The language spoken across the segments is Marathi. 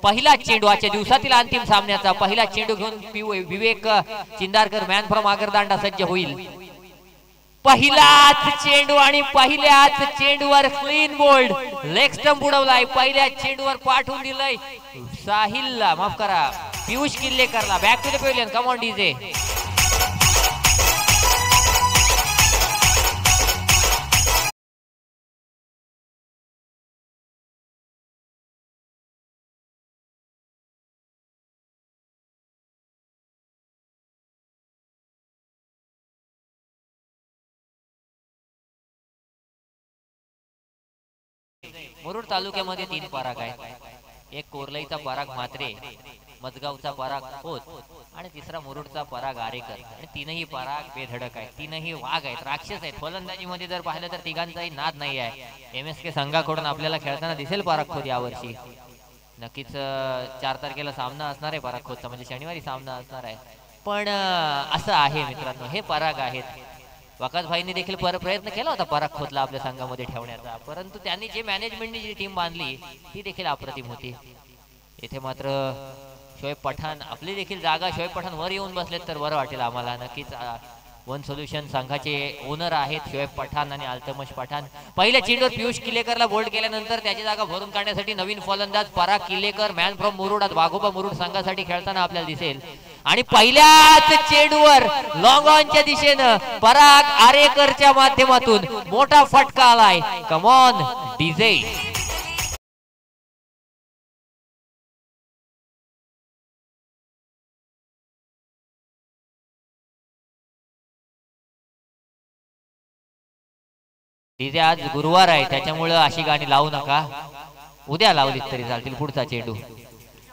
पहिला चेंडू आजच्या दिवसातील अंतिम सामन्याचा पहिला चेंडू घेऊन विवेक चिंदारकर मॅन फ्रॉम आगरदांडा सज्ज होईल. पहिलाच चेंडू आणि पहिल्याच चेंडूवर क्लीन बोल्ड लेग स्टंप उडवलाय. पहिल्या चेंडूवर पाठवून दिलंय साहिलला, माफ करा पियुष किल्लेकरला. Back to the pavilion, come on DJ. Murud तालुक्यामध्ये 3 पराग आहेत. एक कोरलईचा पराग म्हात्रे, मजगावचा पराग खोत आणि तिसरा मुरुडचा पराग आरेकर. आणि तीनही पराग बेधडक आहेत, तीनही वाघ आहेत, राक्षस आहेत. फलंदाजीमध्ये जर पाहिलं तर तिघांचाही नाद नाही आहे. MSK संघाकडून आपल्याला खेळताना दिसेल पराग खोत यावर्षी. नक्कीच 4 तारखेला सामना असणार आहे पराग खोतचा, म्हणजे शनिवारी सामना असणार आहे. पण असं आहे मित्रांनो, हे पराग आहेत. वकास भाईंनी देखील प्रयत्न केला होता पराग खोतला आपल्या संघामध्ये ठेवण्याचा, परंतु त्यांनी जे मॅनेजमेंटनी जी टीम बांधली ती देखील अप्रतिम होती. इथे मात्र शोएब पठाण, आपली देखील जागा शोएब पठाण वर येऊन बसलेत तर बरं वाटेल आम्हाला. नक्कीच वन सोल्युशन संघाचे ओनर आहेत शोएब पठाण आणि अल्तमश पठाण. पहिल्या चेंडूवर पियुष किल्लेकरला बोल्ड केल्यानंतर त्याची जागा भरून काढण्यासाठी नवीन फलंदाज पराग किल्लेकर मॅन फ्रॉम मुरुड वाघोबा मुरुड संघासाठी खेळताना आपल्याला दिसेल. आणि पहिल्याच चेंडूवर लॉंग ऑनच्या दिशेनं पराग आरेकरच्या माध्यमातून मोठा फटका आलाय. कम ऑन डीजे. डीजे आज गुरुवार आहे त्याच्यामुळे अशी गाणी लावू नका, उद्या लावलीत तरी चालतील. पुढचा चेंडू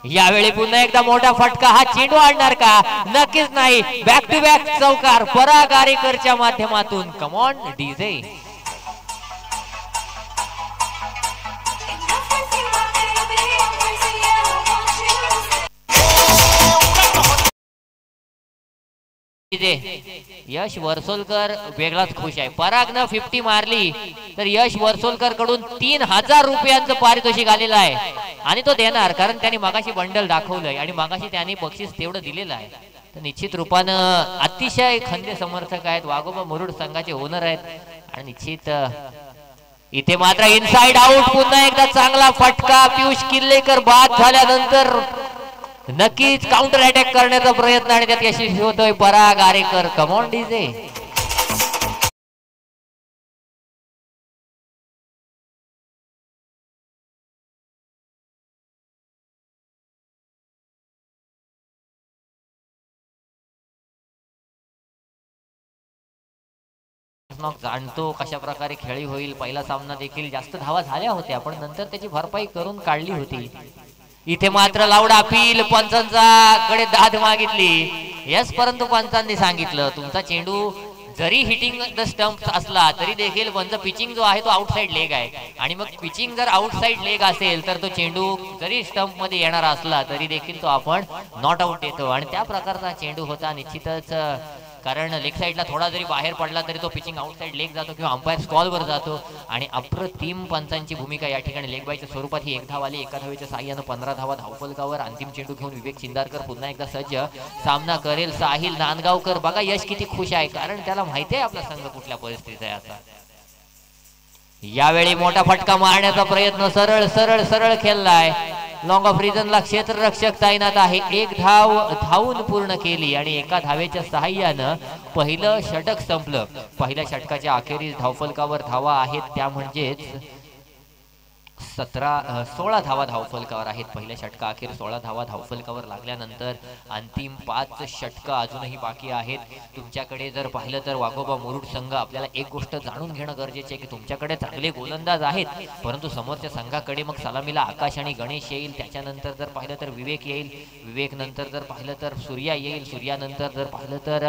यावेळी पुन्हा एकदा मोठा फटका. हा चेंडू आणणार का? नक्कीच नाही. बॅक टू बॅक चौकार पराग आरेकरच्या माध्यमातून. कम ऑन डीजे. यश वर्सोलकर वेगळाच खुश आहे. परागनं 50 मारली तर यश वर्सोलकर कडून 3000 रुपयांचं पारितोषिक आलेलं आहे आणि तो देणार, कारण त्यांनी मगाशी बंडल दाखवलंय आणि मगाशी त्यांनी बक्षीस तेवढं दिलेलं आहे. तर निश्चित रूपानं अतिशय खंदे समर्थक आहेत, वाघोबा मुरुड संघाचे ओनर आहेत आणि निश्चित इथे मात्र इनसाइड आउट. पुन्हा एकदा चांगला फटका. पियुष किल्लेकर बाद झाल्यानंतर नक्कीच काउंटर अटॅक करण्याचा प्रयत्न आणि त्यात यशस्वी होतोय Parag Arekar. Come on DJ. जाणतो कशा प्रकारे खेळी होईल. पहिला सामना देखील जास्त धावा झाल्या होत्या पण नंतर त्याची भरपाई करून काढली होती. इथे मात्र लाऊड अपील. पंचांचा कडे दाद मागितली. यस, परंतु पंचांनी सांगितलं तुमचा चेंडू जरी हिटिंग द स्टंप असला तरी देखील पंच पिचिंग जो आहे तो आउटसाइड लेग आहे आणि मग पिचिंग जर आउटसाइड लेग असेल तर तो चेंडू जरी स्टंप मध्ये येणार असला तरी देखील तो आपण नॉट आउट येतो आणि त्या प्रकारचा चेंडू होता. निश्चितच कारण लेग साइडला थोडा जरी बाहेर पडला तरी तो पिचिंग आउटसाइड लेग जातो किंवा अंपायर स्टॉलवर जातो आणि अप्रतिम पंचांची भूमिका या ठिकाणी. लेग बायच्या स्वरूपात ही 1 धाव आली. एका धावेच्या साह्यानं 15 धावा धावफलकावर. अंतिम चेंडू घेऊन विवेक चिंदारकर पुन्हा एकदा सज्ज. सामना करेल साहिल नांदगावकर. बघा यश किती खुश आहे कारण त्याला माहिती आहे आपला संघ कुठल्या परिस्थितीत आहे. आता यावेळी मोठा फटका मारण्याचा प्रयत्न सरळ सरळ सरळ खेळलाय. लॉंग ऑफ रिजनला क्षेत्ररक्षक तैनात आहे. 1 धाव धावून पूर्ण केली आणि एका धावेच्या सहाय्यानं पहिलं षटक संपलं. पहिल्या षटकाच्या अखेरीस धावफलकावर धावा आहेत त्या म्हणजेच 16 धावा धावफलकावर आहेत. पहिल्या षटका अखेर 16 धावा धावफलकावर लागल्यानंतर अंतिम 5 षटकं अजूनही बाकी आहेत. तुमच्याकडे जर पाहिलं तर वाघोबा मुरुड संघ, आपल्याला एक गोष्ट जाणून घेणं गरजेचे आहे की तुमच्याकडे चांगले गोलंदाज आहेत परंतु समोरच्या संघाकडे मग सलामीला आकाश आणि गणेश येईल. त्याच्यानंतर जर पाहिलं तर विवेक येईल. विवेक नंतर जर पाहिलं तर सूर्या येईल. सूर्यानंतर जर पाहिलं तर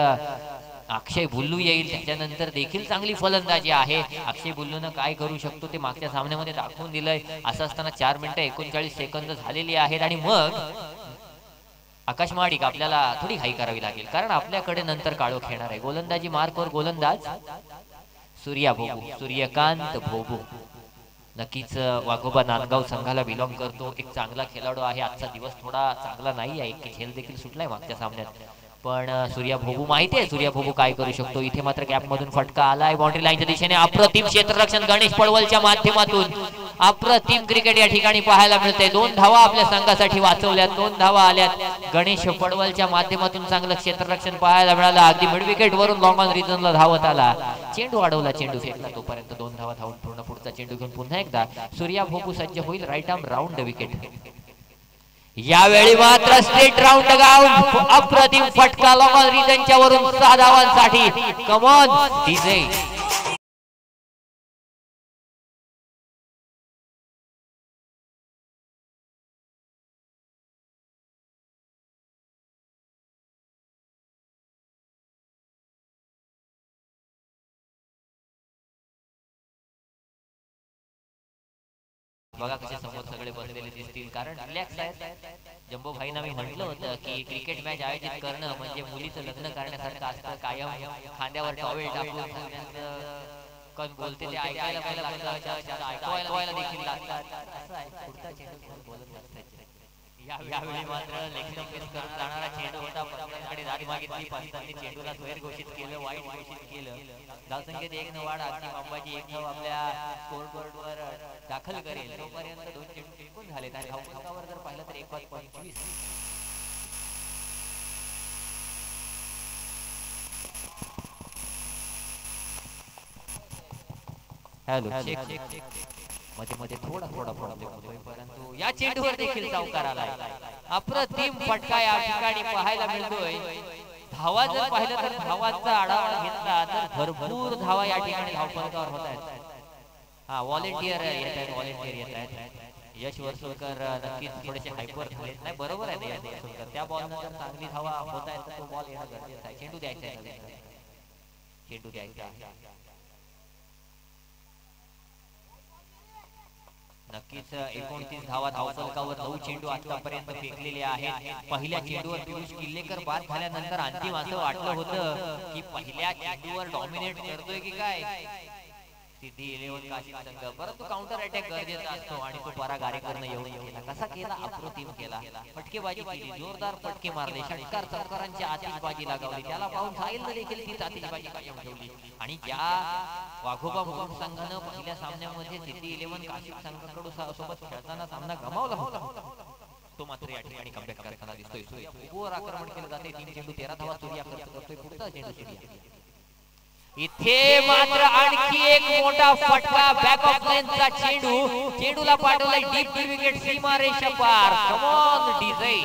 अक्षय बुल्लू येईल. त्याच्यानंतर देखील चांगली फलंदाजी आहे. अक्षय बुल्लूनं काय करू शकतो ते मागच्या सामन्यामध्ये दाखवून दिलंय. असं असताना 4 मिनिटं 39 सेकंद झालेली आहेत आणि मग आकाश महाडिक आपल्याला थोडी घाई करावी लागेल कारण आपल्याकडे नंतर काळोख येणार आहे. गोलंदाजी मार्कवर गोलंदाज सूर्यकांत भोबू. नक्कीच वाघोबा नांदगाव संघाला बिलॉंग करतो, एक चांगला खेळाडू आहे. आजचा दिवस थोडा चांगला नाही आहे, की खेळ देखील सुटलाय मागच्या सामन्यात. पण सूर्या भोबू माहिती आहे सूर्या भोबू काय करू शकतो. इथे मात्र गॅप मधून फटका आलाय बाउंड्री लाईनच्या दिशेने. अप्रतिम क्षेत्ररक्षण गणेश पडवलच्या माध्यमातून. अप्रतिम क्रिकेट या ठिकाणी पाहायला मिळते. 2 धावा आपल्या संघासाठी वाचवल्यात, 2 धावा आल्यात गणेश पडवलच्या माध्यमातून. चांगलं क्षेत्ररक्षण पाहायला मिळालं. अगदी मिड विकेट वरून लॉंग ऑन रिजनला धावत आला. चेंडू अडवला, चेंडू फेकला, तोपर्यंत 2 धावा धावून पूर्ण पुढचा चेंडू घेऊन पुन्हा एकदा सूर्या भोबू सज्ज होईल. Right arm round wicket. यावेळी मात्र स्ट्रेट राऊंड गाऊन अप्रतिम फटका लॉंग ऑन रिजनच्या वरून 6 धावांसाठी. कम ऑन डीजे. बघा कसे समोर सगळे बसलेले दिसतील, कारण रिलॅक्स आहेत. जंबो भाईंना मी म्हटलं होतं की क्रिकेट मॅच आयोजित करणं म्हणजे मुलीचं लग्न करण्यासारखं असतं. कायम खांद्यावर टॉवेल टाकून कोण बोलते ते ऐकायला ऐकवायला देखील लागतात. यावेळी मात्र लेग मिस करून जाणारा चेंडू होता. पंचांकडे दाद मागितली, पंचांनी चेंडूला स्वैर घोषित केलं, वाईट घोषित केलं. धावसंख्येत 1 न वाढ. अंतिम अंबाजी 1 धाव आपल्या स्कोर बोर्डवर दाखल करेल. तोपर्यंत 2 चेंडू टिकून झालेत आणि धावसंख्येवर जर पाहिलं तर 1.25. हॅलो मध्ये मध्ये थोडा प्रॉब्लेम होतोय, परंतु या चेंडूवर देखील चौकार आलाय. अप्रतिम फटका या ठिकाणी पाहायला मिळतोय. धावा जर पाहिलं तर धावांचा आढावा घेतला तर भरपूर धावा या ठिकाणी धावफलकावर होत आहेत. हा व्हॉलेंटियर येत आहेत. यश वर्सोलकर नक्कीच थोडेसे हायपर झालेत. नाही बरोबर आहे यश वर्सोलकर, त्या बॉल नंतर चांगली धावा होत आहेत तर तो बॉल येणं गरजेचं आहे. चेंडू द्यायचा आहे, चेंडू द्यायचा आहे. नक्कीच 29 धावा धावफलकावर 9 चेंडू आतापर्यंत फेकलेले आहेत. पहिल्या चेंडूवर पियुष किल्लेकर बाद झाल्यानंतर अंतिम असं वाटलं होतं की पहिल्या चेंडूवर डॉमिनेट करतोय की काय सिद्धी 11 काशीद संघ, परंतु काउंटर अटॅक गरजेचा असतो आणि तो पराग आरेकरने येऊन केला. कसा केला? अप्रतिम केला. फटकेबाजी केली, जोरदार फटके मारले, षटकार चौकारांची आतिषबाजी लगावली. त्याला पाहून साहिलने देखील तीच आतिषबाजी कायम ठेवली. आणि ज्या वाघोबा मुरुड संघानं पहिल्या सामन्यामध्ये सिद्धी 11 काशीद संघाकडून सोबत खेळताना सामना गमावला होता, तो मात्र या ठिकाणी कमबॅक करताना दिसतोय. सूर्या आक्रमण केलं जाते. 3 चेंडू 13 धावा सूर्या खर्च करतोय. पुढचा चेंडू सूर्या. इथे मात्र आणखी एक मोठा फटका. बॅक ऑफ लेनचा चेंडू, चेंडूला पाठवलाय डीप विकेट, सीमा रेषा पार. कम ऑन डीजे.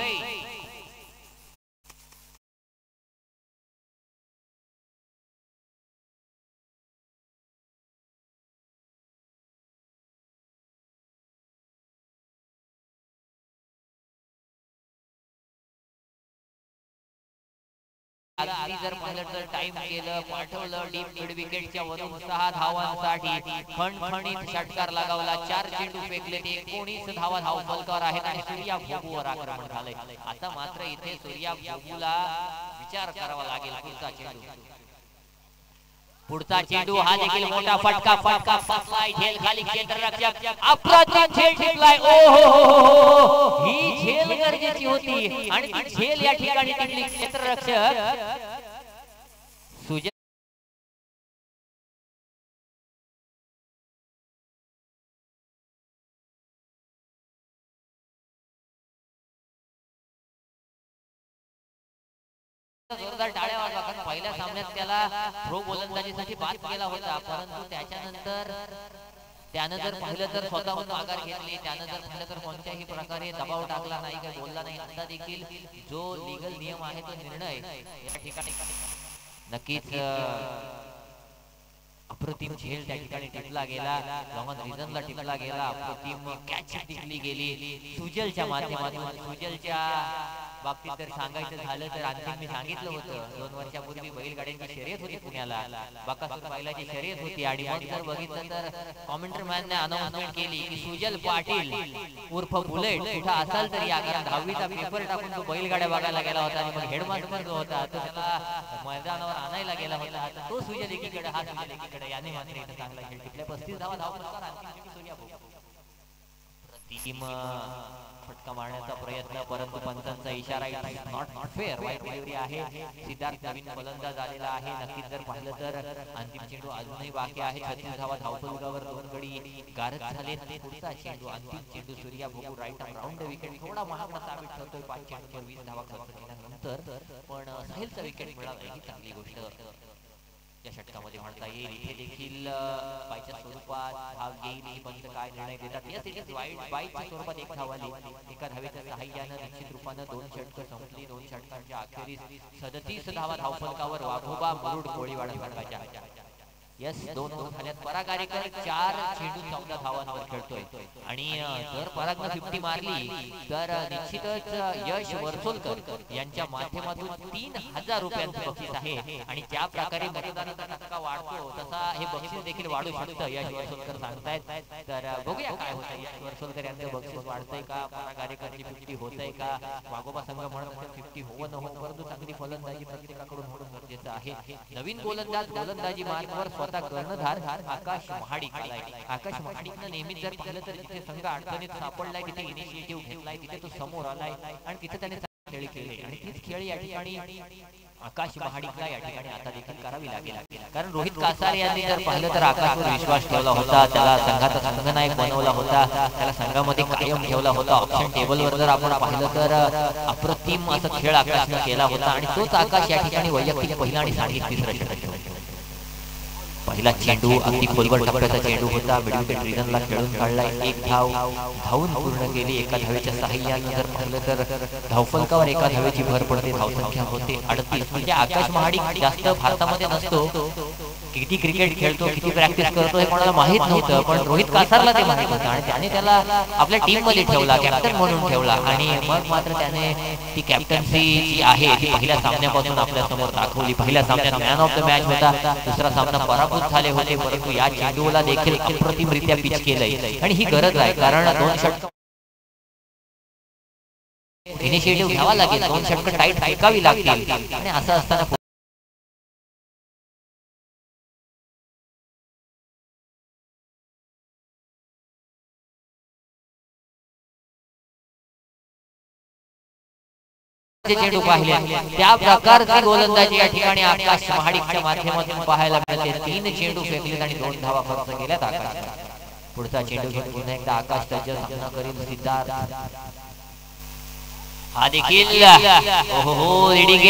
जर पाहिलं तर टाइम केलं, पाठवलं डीप मिड विकेटच्या वरून 6 धावांसाठी खणखणीत षटकार लगावला. 4 चेंडू फेकले, 19 धावा धावफलकावर आहेत आणि सूर्या भोबूवर आक्रमण झालंय. आता मात्र इथे सूर्या भोबूला विचार करावा लागेल. पुढचा चेंडू हा देखील मोठा फटका. फसलाय झेल खाली, क्षेत्ररक्षक अप्रतिम झेल टिपलाय. ओहो, ही झेल गरजेची होती आणि ती झेल या ठिकाणी टिपली. क्षेत्ररक्षक सुजय जोरदार टाळ्या वाजवा, कारण पहिल्या सामन्यात त्याला थ्रो गोलंदाजीसाठी बाद केला होता, परंतु त्यानं जर पाहिलं तर स्वतःहून माघार घेतली. त्यानं जर पाहिलं तर कोणत्याही प्रकारे दबाव टाकला नाही, काही बोलला नाही. आता देखील जो लीगल नियम आहे तो निर्णय या ठिकाणी नक्कीच अप्रतिम झेल त्या ठिकाणी टिपला गेला. लॉंग रिजनला टिपला गेला. अप्रतिम कॅच टिपली गेली सुजलच्या माध्यमातून. सुजलच्या बाबतीत जर सांगायचं झालं तर अंतिम मी सांगितलं होतं 2 वर्षापूर्वी बैलगाड्यांची शर्यत होती पुण्याला, बकासूर बैलाची शर्यत होती आणि मग जर बघितलं तर कॉमेंट्री मॅनने अनाउन्समेंट केली की सुजल पाटील उर्फ बुलेट कुठं असाल तर या, कारण 10वीचा पेपर टाकून तो बैलगाड्या बघायला गेला होता आणि मग हेडमास्टर जो होता तो त्याला मैदानावर आणायला गेला होता. तो सुजल एकीकडे हा सुजल एकीकडे, याने मात्र इथं चांगला खेळ टिपल्या 35 धावा धावपटकार अंतिम सूर्या प्रतिम फटका मारण्याचा प्रयत्न, परंतु पंचांचा इशारा नॉट फेअर, वाईट डिलिव्हरी आहे. सिद्धार्थ नवीन फलंदाज आलेला आहे. नक्कीच जर पाहिलं तर अंतिम चेंडू अजूनही बाकी आहे. 36 धावा धावपलकावर 2 गडी गारद झाले. पुढचा चेंडू अंतिम चेंडू सूर्या बघू राईट आर्म राऊंड विकेट थोडा महागडा साबित ठरतोय. 5 चेंडूवर 20 धावा खर्च केल्यानंतर पण साहिलचा विकेट मिळाला ही चांगली गोष्ट या षटकामध्ये म्हणता येईल. इथे देखील बायच्या स्वरूपात भाग घेईल ही पंच काय निर्णय देतात. या सिरीज बायच्या स्वरूपात एक धाव आली. एका धावेच्या सहाय्यानं निश्चित रूपानं 2 षटकं संपली. 2 षटकांच्या अखेरीस 37 धावा धावफलकावर वाघोबा मुरुड कोळीवाडा संघाच्या. यस 2 झाल्यात. पराग आरेकर 4 चेंडू 14 धावांवर खेळतोय आणि जर परागनं 50 मारली तर निश्चितच यश वर्सोलकर यांच्या माध्यमातून 3000 रुपयांचं बक्षीस आहे आणि ज्या प्रकारे मतदानाचा टक्का वाढतो तसा हे बक्षीस देखील वाढू शकतं यश वर्सोलकर सांगतायत. तर बघूया काय होतं. यश वर्सोलकर यांचं बक्षीस वाढतंय का, पराग आरेकरची 50 होतंय का. वाघोबा संघ म्हणत 50 होवं न हो, परंतु चांगली फलंदाजी प्रत्येकाकडून होणं गरजेचं आहे. नवीन गोलंदाजी मार्गवर कर्णधार आकाश महाडिक आलाय. आकाश महाडिकनं नेहमीच जर पाहिलं तर जिथे संघ अडचणीत सापडलाय तिथे इनिशिएटिव्ह घेतलाय, तिथे तो समोर आलाय आणि तिथे त्याने खेळ केले आणि तीच खेळ या ठिकाणी आकाश महाडिकला या ठिकाणी आता देखील करावी लागेल. कारण रोहित कासार यांनी जर पाहिलं तर आकाशवर विश्वास ठेवला होता, त्याला संघाचा संघनायक बनवला होता, त्याला संघामध्ये कायम ठेवला होता. ऑप्शन टेबलवर जर आपण पाहिलं तर अप्रतिम असा खेळ आकाशनं केला होता आणि तोच आकाश या ठिकाणी वैयक्तिक पहिला आणि सांघिक तिसरा षटक. पहिला चेंडू अगदी खोलवर टप्प्याचा चेंडू होता. मिडविकेट रिजनला खेळून काढलाय. एक धाव धावून पूर्ण केली. एका धावेच्या सहाय्याने जर पाहिलं तर धावफलकावर एका धावेची भर पडते. धावसंख्या होते 38. म्हणजे आकाश महाडिक जास्त भारतामध्ये नसतो. किती क्रिकेट खेळतो, किती प्रॅक्टिस करतो हे कोणाला माहित नव्हतं, पण रोहित कासारला ते माहित होतं आणि त्याने त्याला आपल्या टीम मध्ये ठेवला, कॅप्टन म्हणून ठेवला आणि मग मात्र त्याने ती कॅप्टन्सी जी आहे ती पहिल्या सामन्यापासून आपल्या समोर दाखवली. पहिल्या सामन्यात मॅन ऑफ द मॅच होता. दुसरा सामना पराभूत झाले होते, परंतु या चेंडूला देखील अप्रतिमरित्या पिच केलंय आणि ही गरज आहे. कारण 2 षटक इनिशिएटिव्ह घ्यावा लागेल, 2 षटक टाईट ऐकावी लागतील आणि असं असताना चेंडू पाहिले त्या प्रकारची गोलंदाजी या ठिकाणी आकाश महाडिकच्या माध्यमातून पाहायला मिळते. 3 चेंडू फेकलेत आणि 2 धावा खर्च केल्यात आकाश. पुढचा चेंडू घेऊन पुन्हा एकदा आकाश त्याचा सामना करेल. सिद्धार्थ हा देखील लीडिंग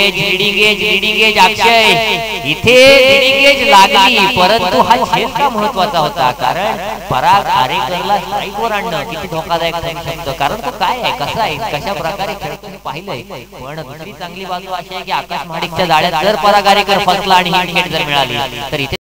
एज अक्षय इथे लीडिंग एज लागली, परंतु हा खेळ का महत्वाचा होता, कारण पराग आरेकरला स्ट्राईकवर आणणं किती धोकादायक ठरू शकतं. कारण तो काय आहे, कसा आहे, कशा प्रकारे खेळतो हे पाहिलंय. पण दुसरी चांगली बाजू अशी आहे की आकाश महाडिकच्या जाळ्यात जर पराग आरेकर फसला आणि ही विकेट जर मिळाली तर इथे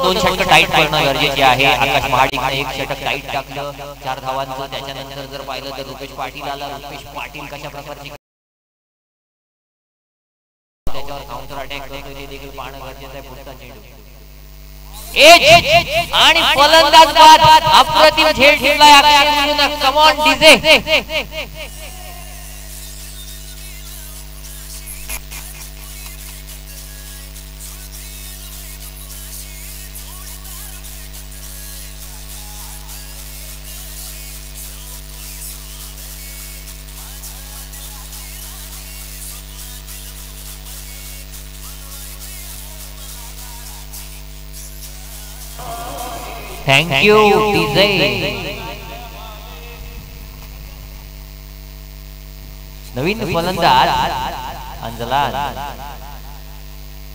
दोन षटक टाईट करणं गरजेचे आहे. आकाश महाडिकने एक षटक टाईट टाकलं 4 धावांचं. त्याच्यानंतर जर पाहिलं तर रुपेश पाटील आला. रुपेश पाटील कशा प्रकारची त्याच्यावर काउंटर अटॅक करतो ते देखील पाहणं गरजेचं आहे. पुढचा चेंडू आणि फलंदाज बाद अप्रतिम झेल ठेवलाय Akshay Mulund. Come on DJ. Thank you DJ. नवीन फलंदाज अंजलान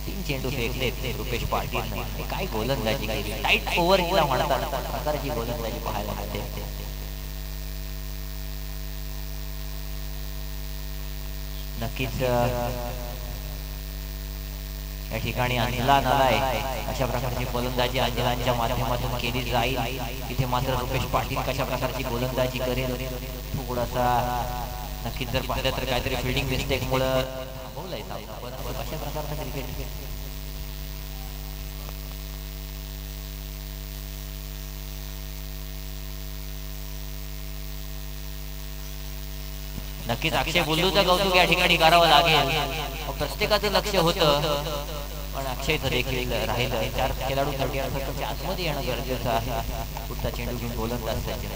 3 चेंडू फेकले रुपेश पाटील. काय गोलंदाजी केली. टाईट ओव्हर हिला म्हणतात प्रकारची गोलंदाजी पाहायला मिळते. नक्कीच या ठिकाणी अंजलान आलाय. अशा प्रकारची गोलंदाजी अंजलानच्या माध्यमातून केली जाईल. तिथे मात्र रुपेश पाटील कशा प्रकारची गोलंदाजी करेल थोडासा नक्कीच जर पाहिलं तर काहीतरी फिल्डिंग मिस्टेक मुळे थांबवलंय. कशा प्रकारचं क्रिकेट नक्कीच अक्षय बुल्लूचं कौतुक या ठिकाणी करावं लागेल. प्रत्येकाचं लक्ष होतं पण अक्षयचं देखील राहिलं. 4 खेळाडू 38 आतमध्ये येणं गरजेचं आहे. पुढचा चेंडू घेऊन गोलंदाज त्याचे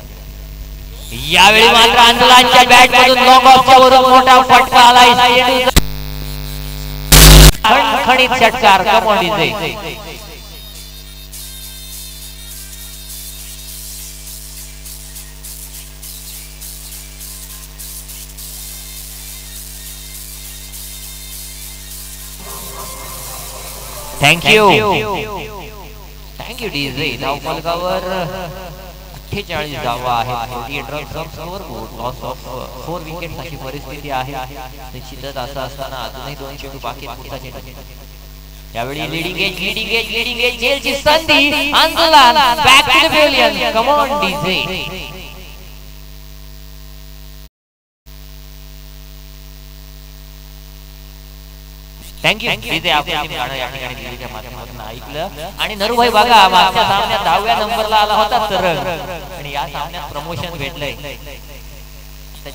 यावेळी मात्र अंजलानच्या बॅट मधून लॉंग ऑफच्या वरून मोठा फटका आलाय. खणखणीत षटकार. Come on DJ. Thank you DJ. धावफलकावर 48 धावा आहेत. 48 run score. Loss of 4 wickets अशी परिस्थिती आहे. निश्चितच असं असताना अजूनही 2 चेंडू बाकी आहेत. यावेळी लीडिंग एज झेलची संधी. Anjalan back to the pavilion. Come on DJ. Thank you DJ. आपण गाणं या ठिकाणी डीजेच्या माध्यमातून ऐकलं. आणि नरूभाई बघा मागच्या सामन्यात 10व्या नंबरला आला होता तरंग आणि या सामन्यात प्रमोशन भेटलंय.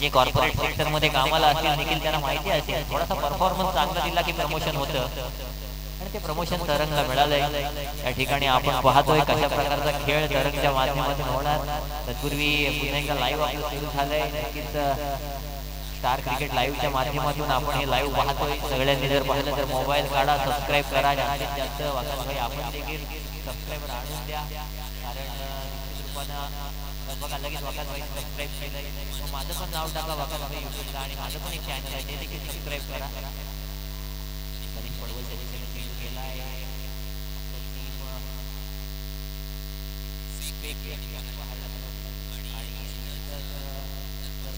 जे कॉर्पोरेट सेक्टर मध्ये कामाला असतील निखिल त्यांना माहिती असेल. थोडासा परफॉर्मन्स चांगला दिला की प्रमोशन होतं आणि ते प्रमोशन तरंगला मिळालंय. या ठिकाणी आपण पाहतोय कशा प्रकारचा खेळ तरंगच्या माध्यमातून होणार. तत्पूर्वी पुन्हा एकदा लाईव्ह आपलं सुरू झालंय. नक्कीच स्टार क्रिकेट लाईव्हच्या माध्यमातून आपण हे लाईव्ह पाहतोय. सगळ्यांनी जर पाहिलं तर मोबाईल काढा, सबस्क्राईब करा. जास्तीत जास्त वाकाभाई आपण देखील सबस्क्राईबर आणून द्या. कारण निश्चित रूपानं बघा लगेच वाकाभाई सबस्क्राईब केलंय. माझं पण नाव टाका वाकाभाई यूट्यूबला आणि माझं पण एक चॅनल आहे ते देखील सबस्क्राईब करा. गणेश पडवलच्या दिशेने चेंडू केलाय.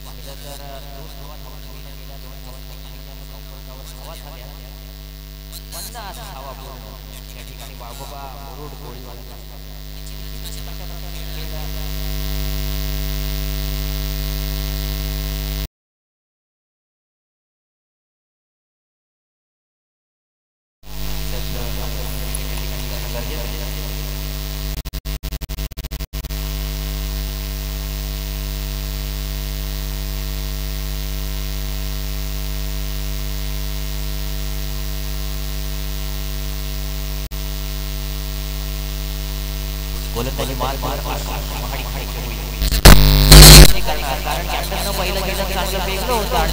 पाहिलं तर 2 धावा पूर्ण केल्या. 2 धावांच्या काही संपर्कावर धावा झाल्या. 50 धावा पूर्ण. या ठिकाणी बाळगोबा मुरुड गोळीवाला गोलंदाजी मार महाडी कारण कॅप्टन पहिलं गेलं चांगलं वेगळं होतं आणि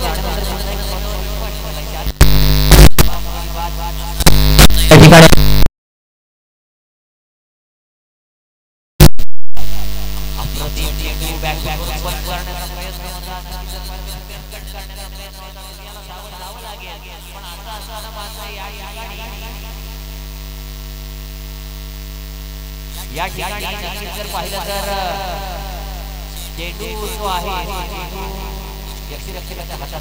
या ठिकाणी नक्कीच जर पाहिलं तर चेंडू जो आहे यक्षरक्षकाच्या हातात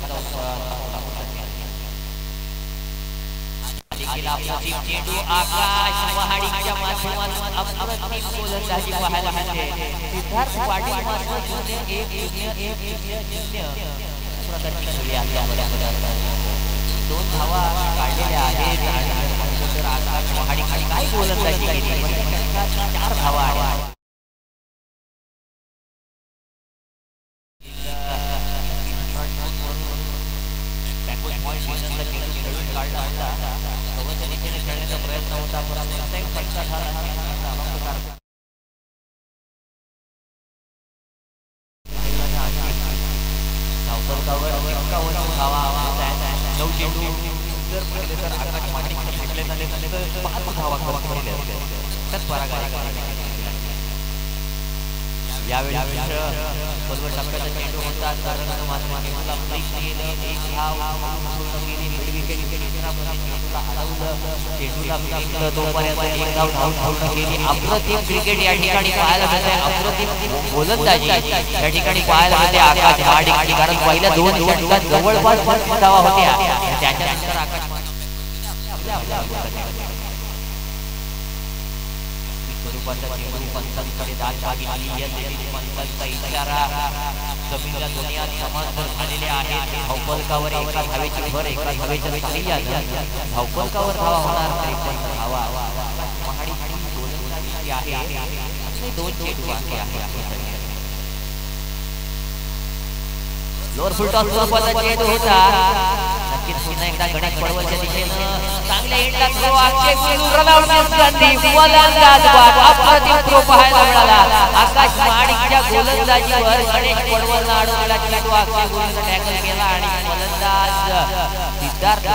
चेंडू आकाश महाडिकच्या आखाच्या माध्यमातून अप्रतिम गोलंदाजी पाहायला मिळते. सिद्धार्थ पाटील मात्र 0-1-0-1-0 प्रदर्शित झाली आहे. 2 धावा काढलेल्या आहेत आणि आकाश महाडिक काय गोलंदाजी केली, 4 धावा आहेत. काढला होता सोबतच्या दिशेने खेळण्याचा प्रयत्न होता, परंतु एक फटका झाला. धावपलकावर 51 धावा आवश्यक आहे. 9 चेंडू जर पडले तर आकाश महाडिकने भेटले झाले तर 5 धावा खर्च केले असते तर परागाय. यावेळी बरोबर टप्प्याचा चेंडू होता तर मात्र चेंडूला फ्लिक केलं, एक धाव पूर्ण केली, मिड विकेट चेंडूला हलवलं, चेंडूला फेकलं, तोपर्यंत एक धाव पूर्ण केली. अप्रतिम क्रिकेट या ठिकाणी पाहायला मिळते, अप्रतिम गोलंदाजी या ठिकाणी पाहायला मिळते आकाश महाडिक. कारण पहिल्या 2 षटकात जवळपास 5 धावा होत्या, त्याच्यानंतर आकाश स्वरूपाचा चेंडू पंचांकडे दाट मागितली. पंचांचा इशारा जमीनच्या दुनियात समांतर झालेले आहेत. धावपलकावर एका धावेची भर, एका धावेच्या खाली धावपलकावर धावा होणार तरी पण धावा महाडिक गोलंदाजी आहे. 2 चेंडू बाकी आहे. लोअर फुल टॉस स्वरूपाचा चेंडू होता. नक्कीच पुन्हा एकदा गणेश पडवलच्या दिशेनं चांगल्या एंडला थ्रो अक्षय गुरु रनआउट संधी गोलंदाज बाद अप्रतिम थ्रो पाहायला मिळाला. आकाश महाडिकच्या गोलंदाजीवर गणेश पडवलने अडवलेला चेंडू अक्षय गुरुने टॅकल केला आणि गोलंदाज सिद्धार्थ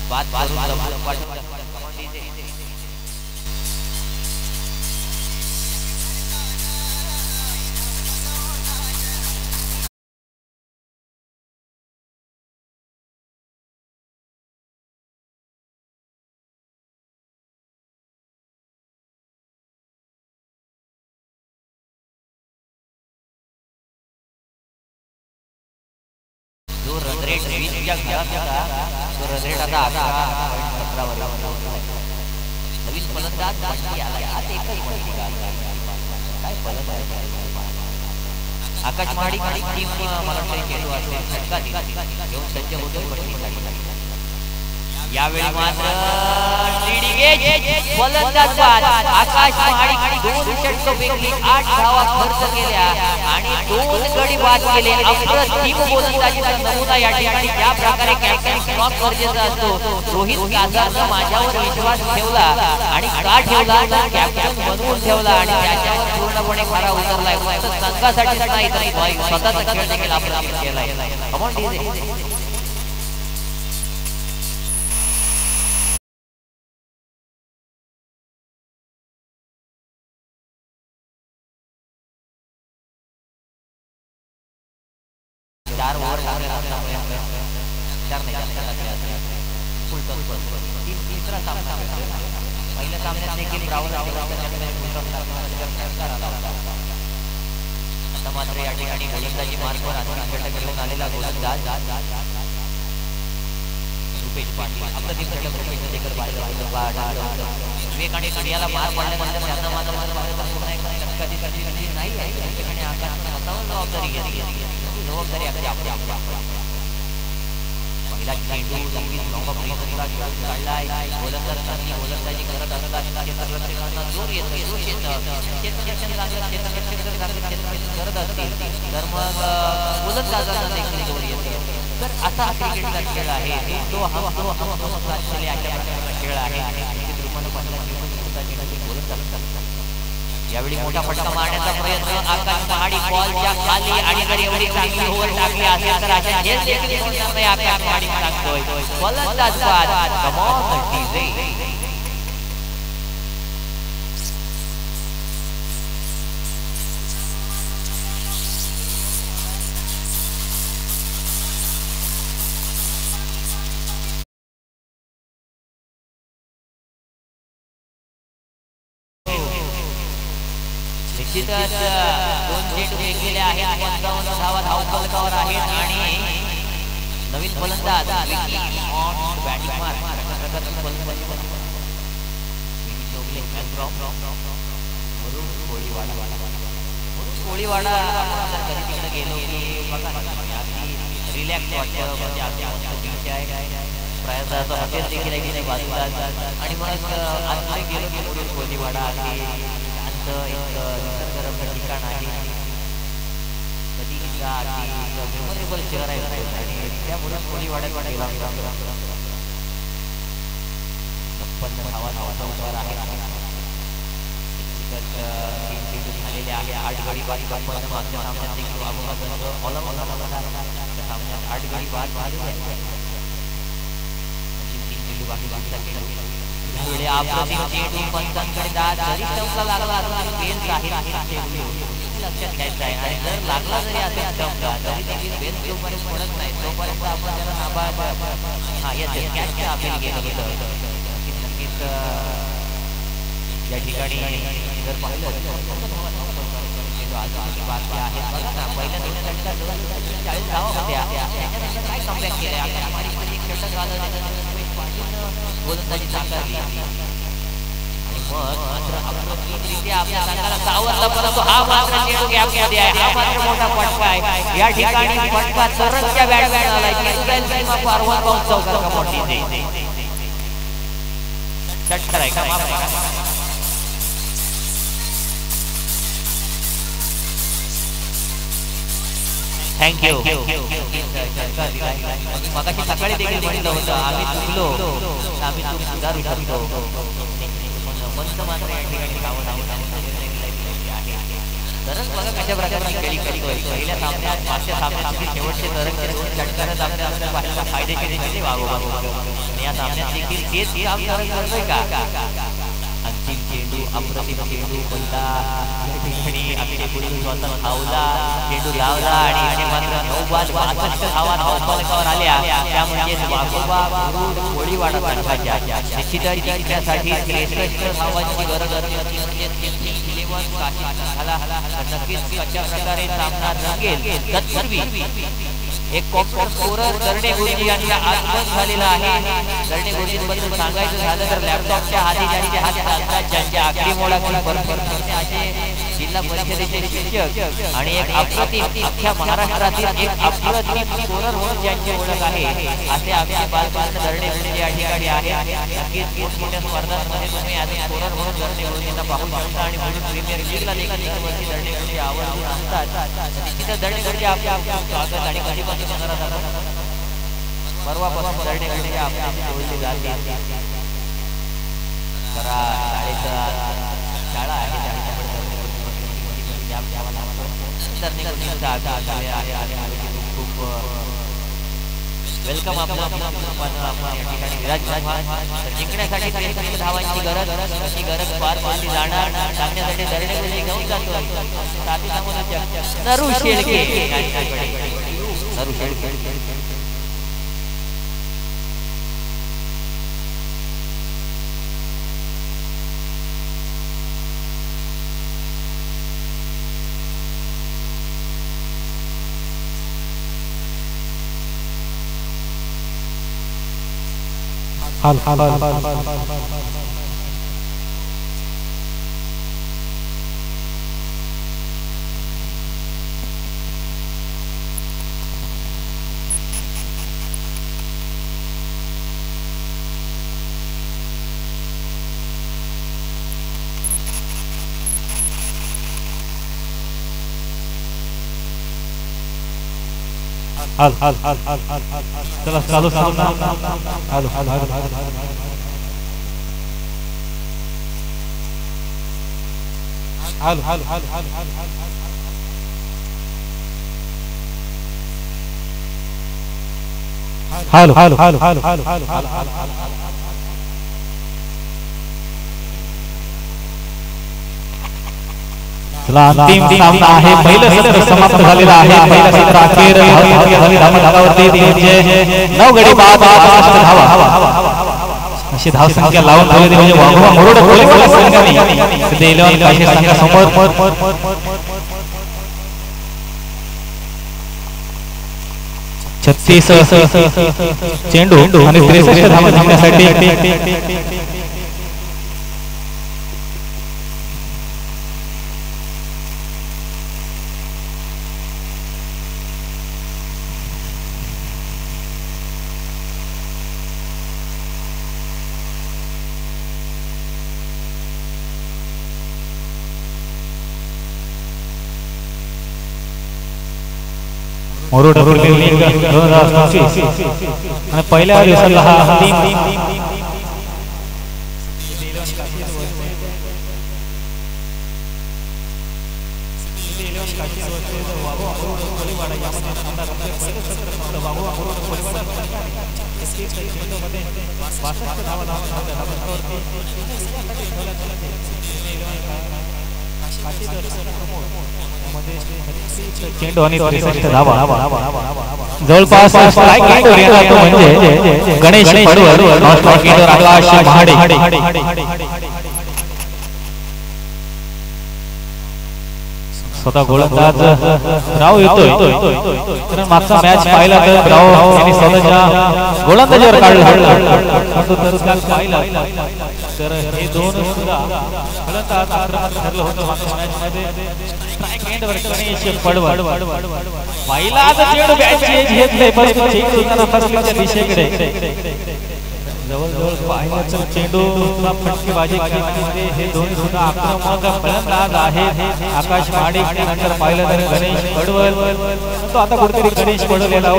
बाद करून पाठवला. जो रन रेट 20च्या घरात होता तो रन रेट आता 11.17 वर नवीन फलंदाज बाकी आला. आज एकच मध्ये काय फलंदाज आकाश महाडिक टीम मला वाटतं चेंडू असेल षटकात घेऊन सज्ज होतो बटणीसाठी. यावेळी मात्र फलंदाज बाद आकाश महाडिक 2 षटकांपैकी 8 धावा खर्च केल्या आणि 2 गडी बाद केले. अप्रतिम गोलंदाजीचा नमुना या ठिकाणी ज्या प्रकारे कॅप्टन स्टॉप गरजेचा असतो, रोहित कासारने माझ्यावर विश्वास ठेवला आणि का ठेवला तर कॅप्टन बनवून ठेवला आणि त्याच्यावर पूर्णपणे खरा उतरलाय. फक्त संघासाठीच नाही तर स्वतःचा खेळ देखील अप्रतिम केलाय. Come on DJ. चार ओव्हर तिसरा सामना पहिल्या सामन्यात देखील आता मात्र या ठिकाणी गोलंदाजी मार्गवर षटक घेऊन आलेला गोलंदाज रुपेश पाटील अप्रतिम षटक रुपेश देखील विवेक आणि सूर्याला मार पडल्यानंतर त्यांना मात्र नाही आहे. या ठिकाणी आकाश स्वतःवर जबाबदारी घेतली. पहिला चेंडू काढलाय. गोलंदाजी करत असताना जोर येतो करत असतील तर मग गोलंदाजांना देखील जोर येतो. तर असा क्रिकेटचा खेळ आहे, तो खेळ आहे. यावेळी मोठा फटका मारण्याचा प्रयत्न आकाश महाडिक बॉलच्या खाली आणि जर एवढी चांगली ओव्हर टाकली असेल तर अशा झेल देखील होणार नाही. आकाश महाडिक टाकतोय फलंदाज बाद. कम ऑन डीजे. निश्चितच 2 चेंडू फेकलेले आहेत. 55 धावा धावफलकावर आहेत आणि नवीन फलंदाज Vicky on batting mark Koliwada आपण कधी तिकडे गेलो की बघा रिलॅक्स वाटतं. म्हणजे आपली बीच आहे, प्रयागराजचं हॉटेल देखील आहे बाजूला. आणि मग आतमध्ये गेलो की मुरुड कोळीवाडा आहे, शांत एक निसर्गरम्य ठिकाण आहे. कधी मेमोरेबल शहर आहे आणि त्यामुळे कोळीवाड्यात गेला. छप्पन्न धावा धावांवर आहे. झालेले आहे 8 गडी बाद. मागच्या सामन्यात देखील सामन्यात 8 गडी बाद झालेले आहेत. लक्षात घ्यायचं आहे. आणि जर लागला जरी असेल स्टंपला तरी देखील बेन जोपर्यंत पडत नाही तोपर्यंत आपण त्याला नाबाद कॅचचं अपील केलं होतं. नक्कीच या ठिकाणी जर पाहिलं बातम्या आहेत बघा ना, पहिल्या 40 धावा होत्या, त्याच्यानंतर काय कमबॅक केलं. आपल्या मारीमध्ये एक षटक आलं, गोलंदाजी नाकारली आणि मग मात्र अप्रतिमरित्या आपल्या संघाला सावरला. परंतु हा मात्र चेंडू गॅपमध्ये आहे. हा मात्र मोठा फटका आहे. या ठिकाणी फटका सरसच्या बॅट्समॅनला इस्रायल सीमा पारवर बाउन्स चौकार कमवते. षटकार आहे का? माफ करा. थँक्यू. मगाशी सकाळी देखील म्हटलं होतं आम्ही चुकलो, आम्ही चूक सुधारू शकतो. मंच मात्र या ठिकाणी तरच बघा कशा प्रकारे खेळी करतोय. पहिल्या सामन्यात मागच्या सामन्यात शेवटचे षटकारच आपल्या पाहायला फायदेशीर या सामन्यात देखील तेच काम करतोय का? अंतिम चेंडू, अप्रतिम चेंडू बोलला. या ठिकाणी अक्षय गुरु स्वतः धावला, चेंडू लावला आणि मात्र 9 बाद 62 धावा धावफलकावर आल्या. त्यामुळे वाघोबा कोळीवाडा संघाच्या निश्चितच जिंकण्यासाठी 63 धावांची गरज असते. म्हणजे 11 झाला. नक्कीच कशा प्रकारे सामना रंगेल तत्पूर्वी एक कॉम्पॅक्ट स्कोरर करणे गुरुजी यांचा आगमन झालेला आहे. करणे गुरुजींबद्दल सांगायचं झालं तर लॅपटॉपच्या हाती ज्यांचे हात चालतात, ज्यांच्या आकडी मोडाची परफॉर्मन्स असे जिल्हा परिषदेचे शिक्षक आणि एक अप्रतिम अख्ख्या महाराष्ट्रातील एक अप्रतिम स्कोरर म्हणून ज्यांची ओळख आहे असे आमचे बालकृष्ण करणे गुरुजी या ठिकाणी आहे. नक्कीच मोठमोठ्या स्पर्धांमध्ये तुम्ही ॲज स्कोरर म्हणून करणे गुरुजींना पाहू शकता आणि म्हणून प्रीमियर लीगला देखील करणे गुरुजी आवर्जून असतात. निश्चितच करणे गुरुजी आपल्या स्वागत आणि कधीपासून परवापासून करणे गुरुजी आपल्याशी जोडली जाते. जरा शाळा आहे खूप वेलकम. आपलं या ठिकाणी विराजमान. जिंकण्यासाठी 63 धावांची गरज पार पाडली जाणार. सामन्यासाठी करणे गुरुजी घेऊन जातो नरू शेळके. हाल हाल हाल हाल हाल हाल हाल हाल चला चालू सामना. हाल हाल हाल हाल हाल हाल हाल हाल हाल हाल हाल हाल हाल हाल हाल चला अंतिम सामना आहे. पहिलं सत्र समाप्त झालेलं आहे. पहिल्या सत्र अखेर धावावरती 9 गडी बाद 62 धावा अशी धाव संख्या लावून ठेवली. म्हणजे वाघोबा मुरुड कोळीवाडा संघाने सध्या 11 काशी संघासमोर 36 चेंडू आणि 63 धावा जिंकण्यासाठी मुरुड प्रीमियर लीग 2025 आणि पहिल्या दिवसाला हा टीम चेंडू आणि धावा जवळपास स्ट्राईक एंडवर येणार तो म्हणजे गणेश पडवळ नॉन स्ट्राईक एंडवर आकाश महाडे स्वतः गोलंदाज राव येतोय कारण मागचा मॅच पाहिला तर राव यांनी स्वतःच्या गोलंदाजीवर काढला पाहिला तर हे दोन सुद्धा गोलंदाज आक्रमक ठरलं होतं मागच्या मॅच मध्ये स्ट्राईक एंडवर गणेश पडवळ पहिला चेंडू बॅट घेतले परंतु चेंडू त्यांना फसल्याच्या दिशेकडे जवळजवळ पाहिल्याचं चेंडूला फटकेबाजी करण्यामध्ये हे दोन सुद्धा आक्रमक फलंदाज आहेत आकाश महाडिक त्यानंतर पाहिलं तर गणेश पडवळ तो आता कुठेतरी गणेश पडवलेला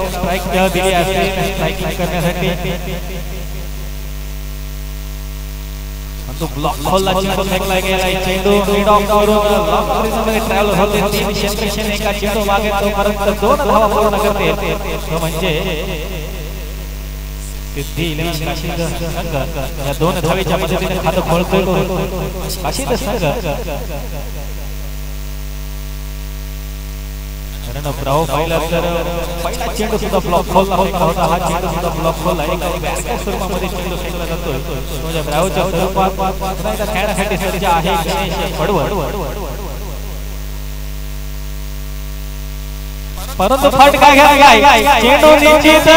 स्ट्राईक दिली असते स्ट्राईकिंग करण्यासाठी तो ब्लॉक खोलला चेंडू फेकला गेला चेंडू मिड ऑफ करून ब्लॉक परिसरामध्ये ट्रॅव्हल होते तीन क्षेत्रक्षण एका चेंडू मागे तोपर्यंत दोन धावा पूर्ण करते तो म्हणजे सिद्धी इलेव्हन काशीद संघ या दोन धावेच्या मदतीने खातं खोलतोय काशीद संघ कारण ब्राव पाहिला तर पहिला चेंडू सुद्धा ब्लॉक खोलला होता हा चेंडू सुद्धा ब्लॉक खोलला एका बॅरच्या स्वरूपामध्ये चेंडू फेकला जातोय म्हणजे ब्रावच्या स्वरूपात खेळण्यासाठी सज्ज आहे गणेश पडवळ परंतु फटका घ्या चेंडू निश्चित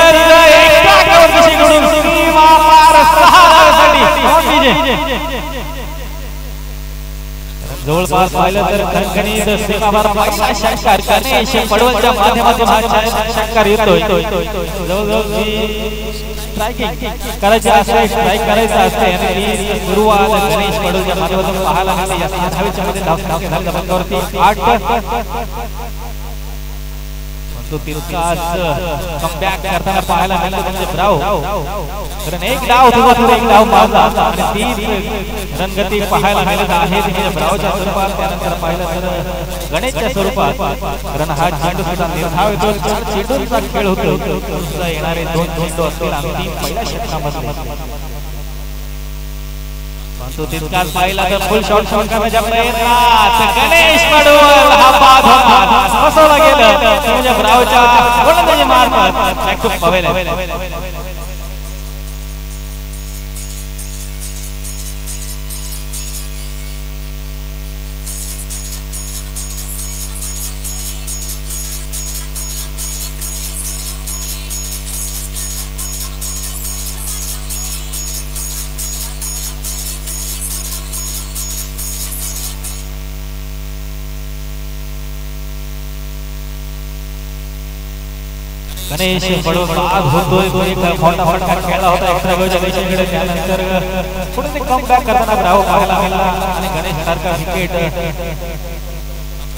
जवळपास पाहिलं तर खणखणीत सीमावर षटकार गणेश पडवळच्या माध्यमातून हा षटकार येतोय जवळजवळ स्ट्रायकिंग करायची असते स्ट्राईक करायचं असते आणि सुरुवात गणेश पडवळच्या माध्यमातून पाहायला मिळते या 6 धावेच्या मध्ये धाव बंगावरती 8 तो तिरकास कमबॅक करताना पाहायला मिळालं म्हणजे ब्राव कारण एक डाव सुद्धा एक डाव मारला आणि तीन रनगती पाहायला मिळत आहे म्हणजे ब्रावच्या स्वरूपात त्यानंतर पाहिलं तर गणेशच्या स्वरूपात कारण हा चेंडू सुद्धा निर्धाव येतो चेंडूचा खेळ होतो सुद्धा येणारे दोन चेंडू असतील आणि तीन पहिल्या क्षेत्रामध्ये तो तितकाच पाहिला तर फुल शॉट करण्याच्या प्रयत्नात गणेश पडवळ हा बाद फसवला गेला म्हणजे ब्रावच्या गोलंदाजी मार्फत बॅक टू पवेल गणेश पडवळ बाद होतोय तो एक मोठा फटका खेळला होता एक्स्ट्रा गोलच्या दिशेकडे त्यानंतर पुढे ते कमबॅक करताना ब्रावो पाहायला मिळाला आणि गणेश सारखा विकेट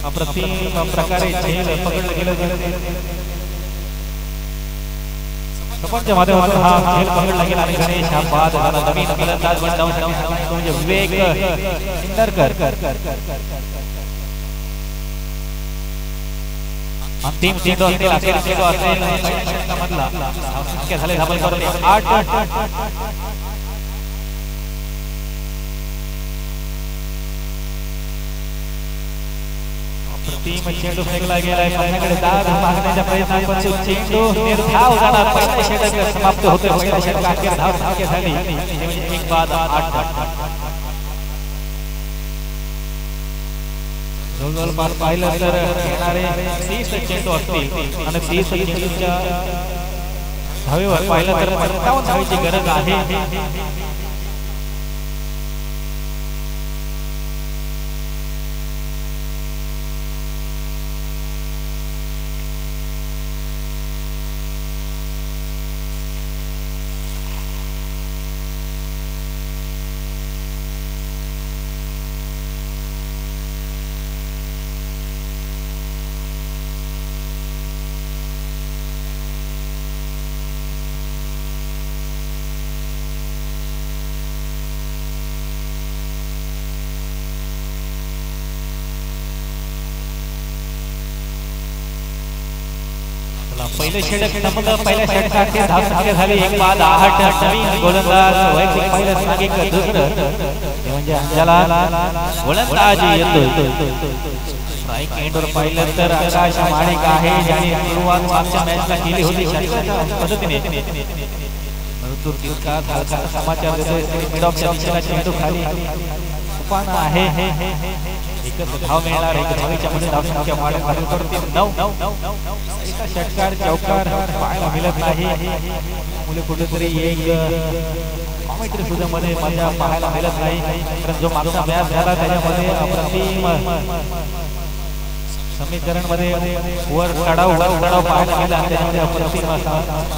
अप्रतिम प्रकारे झेल पकडलं गेलं सपाटच्या माध्यमातून हा झेल पकडला गेला आणि गणेश हा बाद झाला नवीन फलंदाज बनवून म्हणजे विवेक इंदरकर अंतिम चेंडू असेल अखेर चेंडू असेल मधला संख्या झाले धाबल करून 8 प्रतिम चेंडू फेकला गेलाय माझ्याकडे दाद मागण्याच्या प्रयत्नात चेंडू निर्धाव झाला पहिल्या षटक समाप्त होते पहिल्या षटकात अखेर धाव संख्या झाली म्हणजे एक बाद 8 जवळपास पाहिलं तर येणारे 30 चेंडू असतील आणि 30 चेंडूच्या धावेवर पाहिलं तर 55 धावेची गरज आहे पहिले षटक संपलं. पहिल्या षटकाची धावसंख्या झाली 1/8. नवीन गोलंदाज वैयक्तिक पहिलं स्थानिक दुसरं ते म्हणजे अंजला गोलंदाजी येतोय. स्ट्राईक एंडवर पाहिलं तर आकाश माडिक आहे ज्याने सुरुवात मागच्या मॅचला केली होती षटकाच्या पद्धतीने. तितका हलका समाचार देतोय मिड ऑफच्या दिशेला चेंडू खाली उपान आहे. एकच धाव मिळणार. एक धावेच्या मध्ये धावसंख्या वाढत आहे. 9 एका षटकार चौकार पाहायला मिळत नाही. मुले कुठेतरी एक कॉमेंट्री सुद्धा मध्ये मजा पाहायला मिळत नाही. कारण जो मागचा मॅच झाला त्याच्यामध्ये अप्रतिम समीकरण मध्ये वर चढाव पाहायला मिळाला. त्याच्यामध्ये अप्रतिम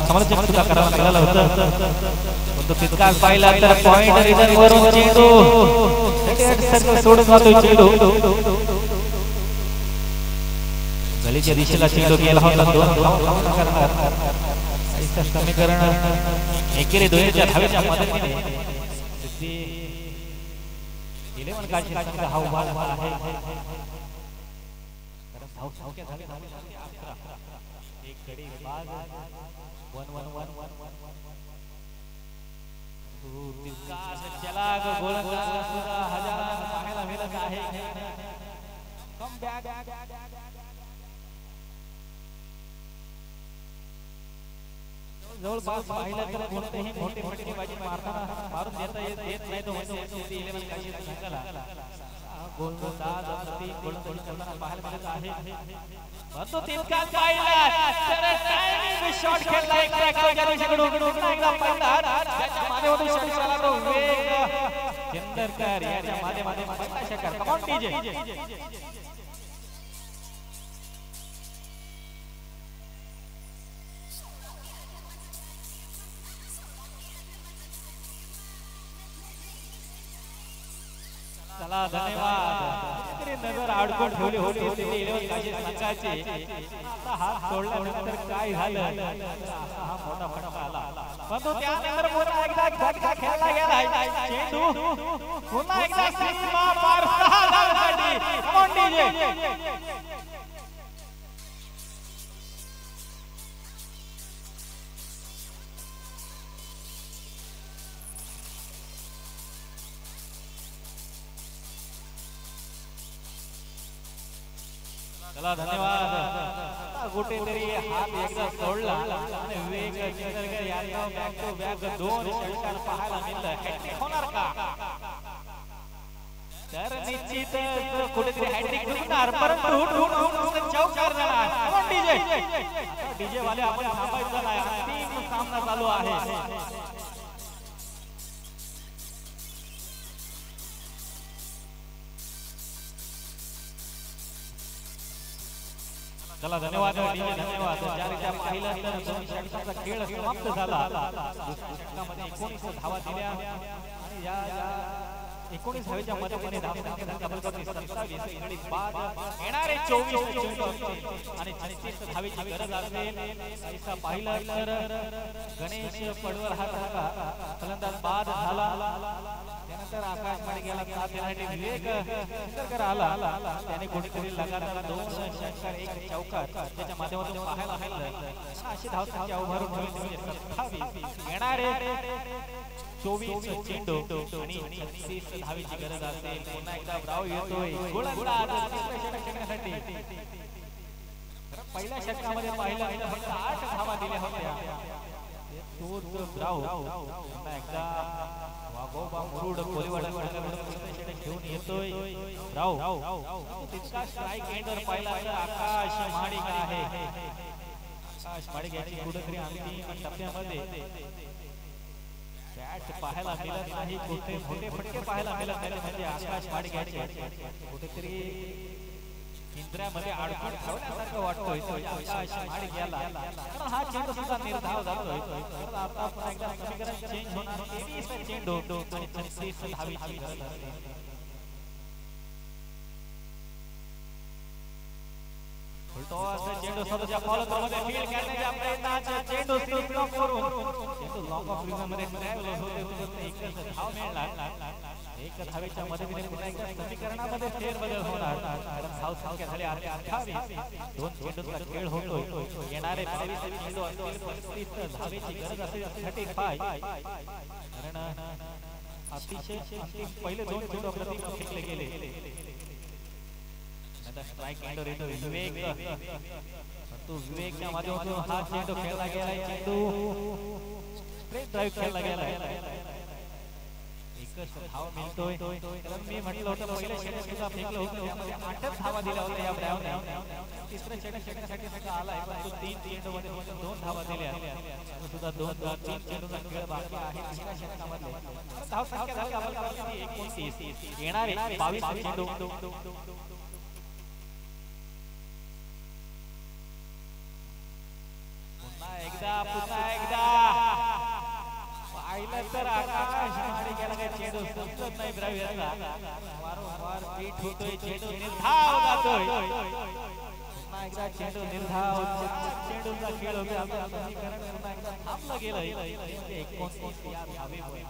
समालोचक सुद्धा करायला मिळालं होतं. परंतु तितकाच पाहिला तर पॉइंट रिटर्न वरून चेंडू सर्कल सोडून जातोय. चेंडू गलीच्या दिशेला चेंडू गेला होता. 2 करणार समीकरण एकेरी 2च्या धावेच्या मदतीने 11 काची संख्या हा उभा आहे. एक गडी बाद 1-1 चला गोलंदाज सुद्धा हजारांना पाहायला मिळत आहे. कम बॅक जवळपास पाहिलं तर कोणतेही मोठे फटकेबाजी मारून देता येत नाही. तो म्हणजे 11 काशी संघाला गोलंदाज गोलंदाजी करताना पाहायला मिळत आहे. परंतु तितकाच पाहिला तर टायमिंग शॉट खेळला एक प्रकारच्या दिशेकडून एकदा पहिला त्याच्या माध्यमातून षटकाला तो वेग चंदरकर याच्या माध्यमातून पहिला षटकार. Come on DJ. चला धन्यवाद. नजर अडकून ठेवली होती 11 काशी संघाची. आता हात सोडल्यानंतर काय झालं हा मोठा फटका आला. परंतु त्यानंतर पुन्हा एकदा झटका खेळला गेला. चेंडू पुन्हा एकदा सीमा पार 6 धावांसाठी. कम ऑन डीजे. चला धन्यवाद. कुठेतरी हात एकदा सोडला आणि वेग चंदरकर यांना बॅक टू बॅक 2 षटकार पाहायला मिळालं. हॅट्रिक होणार का? तर निश्चित कुठेतरी हॅट्रिक होणार. परंतु चौकार झाला. कोण डीजे वाले आपण थांबायचं नाही. अंतिम सामना चालू आहे. चला धन्यवाद. धन्यवाद. ज्या रीत्या पाहिलं तर 2 षटकाचा खेळ समाप्त झाला. षटकामध्ये 19 धावा दिल्या आणि या 19 धावेच्या मदतीने धावसंख्या डबल करते 27. गडी बाद येणारे 24 चेंडू असतील आणि 36 धावेची गरज असेल. ऐसा पाहिला तर गणेश पडवळ हा फलंदाज बाद झाला. त्यानंतर आकाश माडिक याला साथ देण्यासाठी विवेक चंदरकर आला. त्याने कुठेतरी लगातार 2 षटकार 1 चौकार त्याच्या माध्यमातून पाहायला मिळालं. अशी धावसंख्या उभारून ठेवली 27. येणारे 24 चेंडू आणि 36 धावेची गरज असेल. पुन्हा एकदा ब्राव येतोय गोलंदाज षटकासाठी. पहिल्या षटकामध्ये पाहिलं तर फक्त 8 धावा दिल्या होत्या. तोच ब्राव पुन्हा एकदा वाघोबा मुरुड कोलीवाडा षटक घेऊन येतोय. ब्राव तितका स्ट्राईक एंडवर पाहिला तर आकाश माडिक आहे. आकाश माडिक याची कुठेतरी अंतिम टप्प्यामध्ये बॅट पाहायला मिळत नाही. मोठे फटके पाहायला मिळत नाही. म्हणजे आकाश माडिक याचे कुठेतरी इंद्रामध्ये अडकून ठेवण्यासारखं वाटतोय. आकाश माडिक याला हा चेंडू सुद्धा निर्धाव जातोय. आता पुन्हा एकदा समीकरण चेंज होणार. 23 चेंडू आणि 36 धावेची गरज असेल. उलटो असं चेंडू स्वतःच्या फॉलोमध्ये फील्ड करण्याच्या प्रयत्नात चेंडू स्लिप न करून चेंडू लॉंग ऑफ रिझन मध्ये ट्रॅव्हल होते एकच धाव मिळणार एक धावेच्या मदतीने पुन्हा एकदा समीकरणामध्ये फेरबदल होणार कारण धाव संख्या झाली 28 दोन चेंडूचा खेळ होतो येणारे 22 चेंडू असतील 35 धावेची गरज असेल 35 कारण अतिशय अंतिम पहिले दोन चेंडू अप्रतिम फेकले गेले स्ट्राइक एंडर येतो विवेक तो विवेकच्या माध्यमातून हा चेंडू खेळला गेला चेंडू स्ट्रेट ड्राइव्ह खेळला गेला एकच धाव मिळतोय कारण मी म्हटलं होतं पहिल्या षटक सुद्धा फेकलं होतं त्यामध्ये 8 धावा दिल्या होत्या या ब्राउनने तिसऱ्या षटकासाठी सुद्धा आलाय पण तो 3 चेंडूमध्ये फक्त 2 धावा दिल्या सुद्धा 2-3 चेंडूचा खेळ बाकी आहे तिसऱ्या षटकामध्ये धाव संख्या झाली आपल्याला 29 येणारे 22 चेंडू पुन्हा एकदा पाहिलं तर आकाश मारे गेला काय चेंडू समजत नाही ब्राव्याचा वारंवार पीठ होतोय चेंडू निर्धाव जातोय पुन्हा एकदा चेंडू निर्धाव चेंडूचा खेळ होतोय आपल्या समीकरण पुन्हा एकदा थांबलं गेलंय 29 या धावेमुळे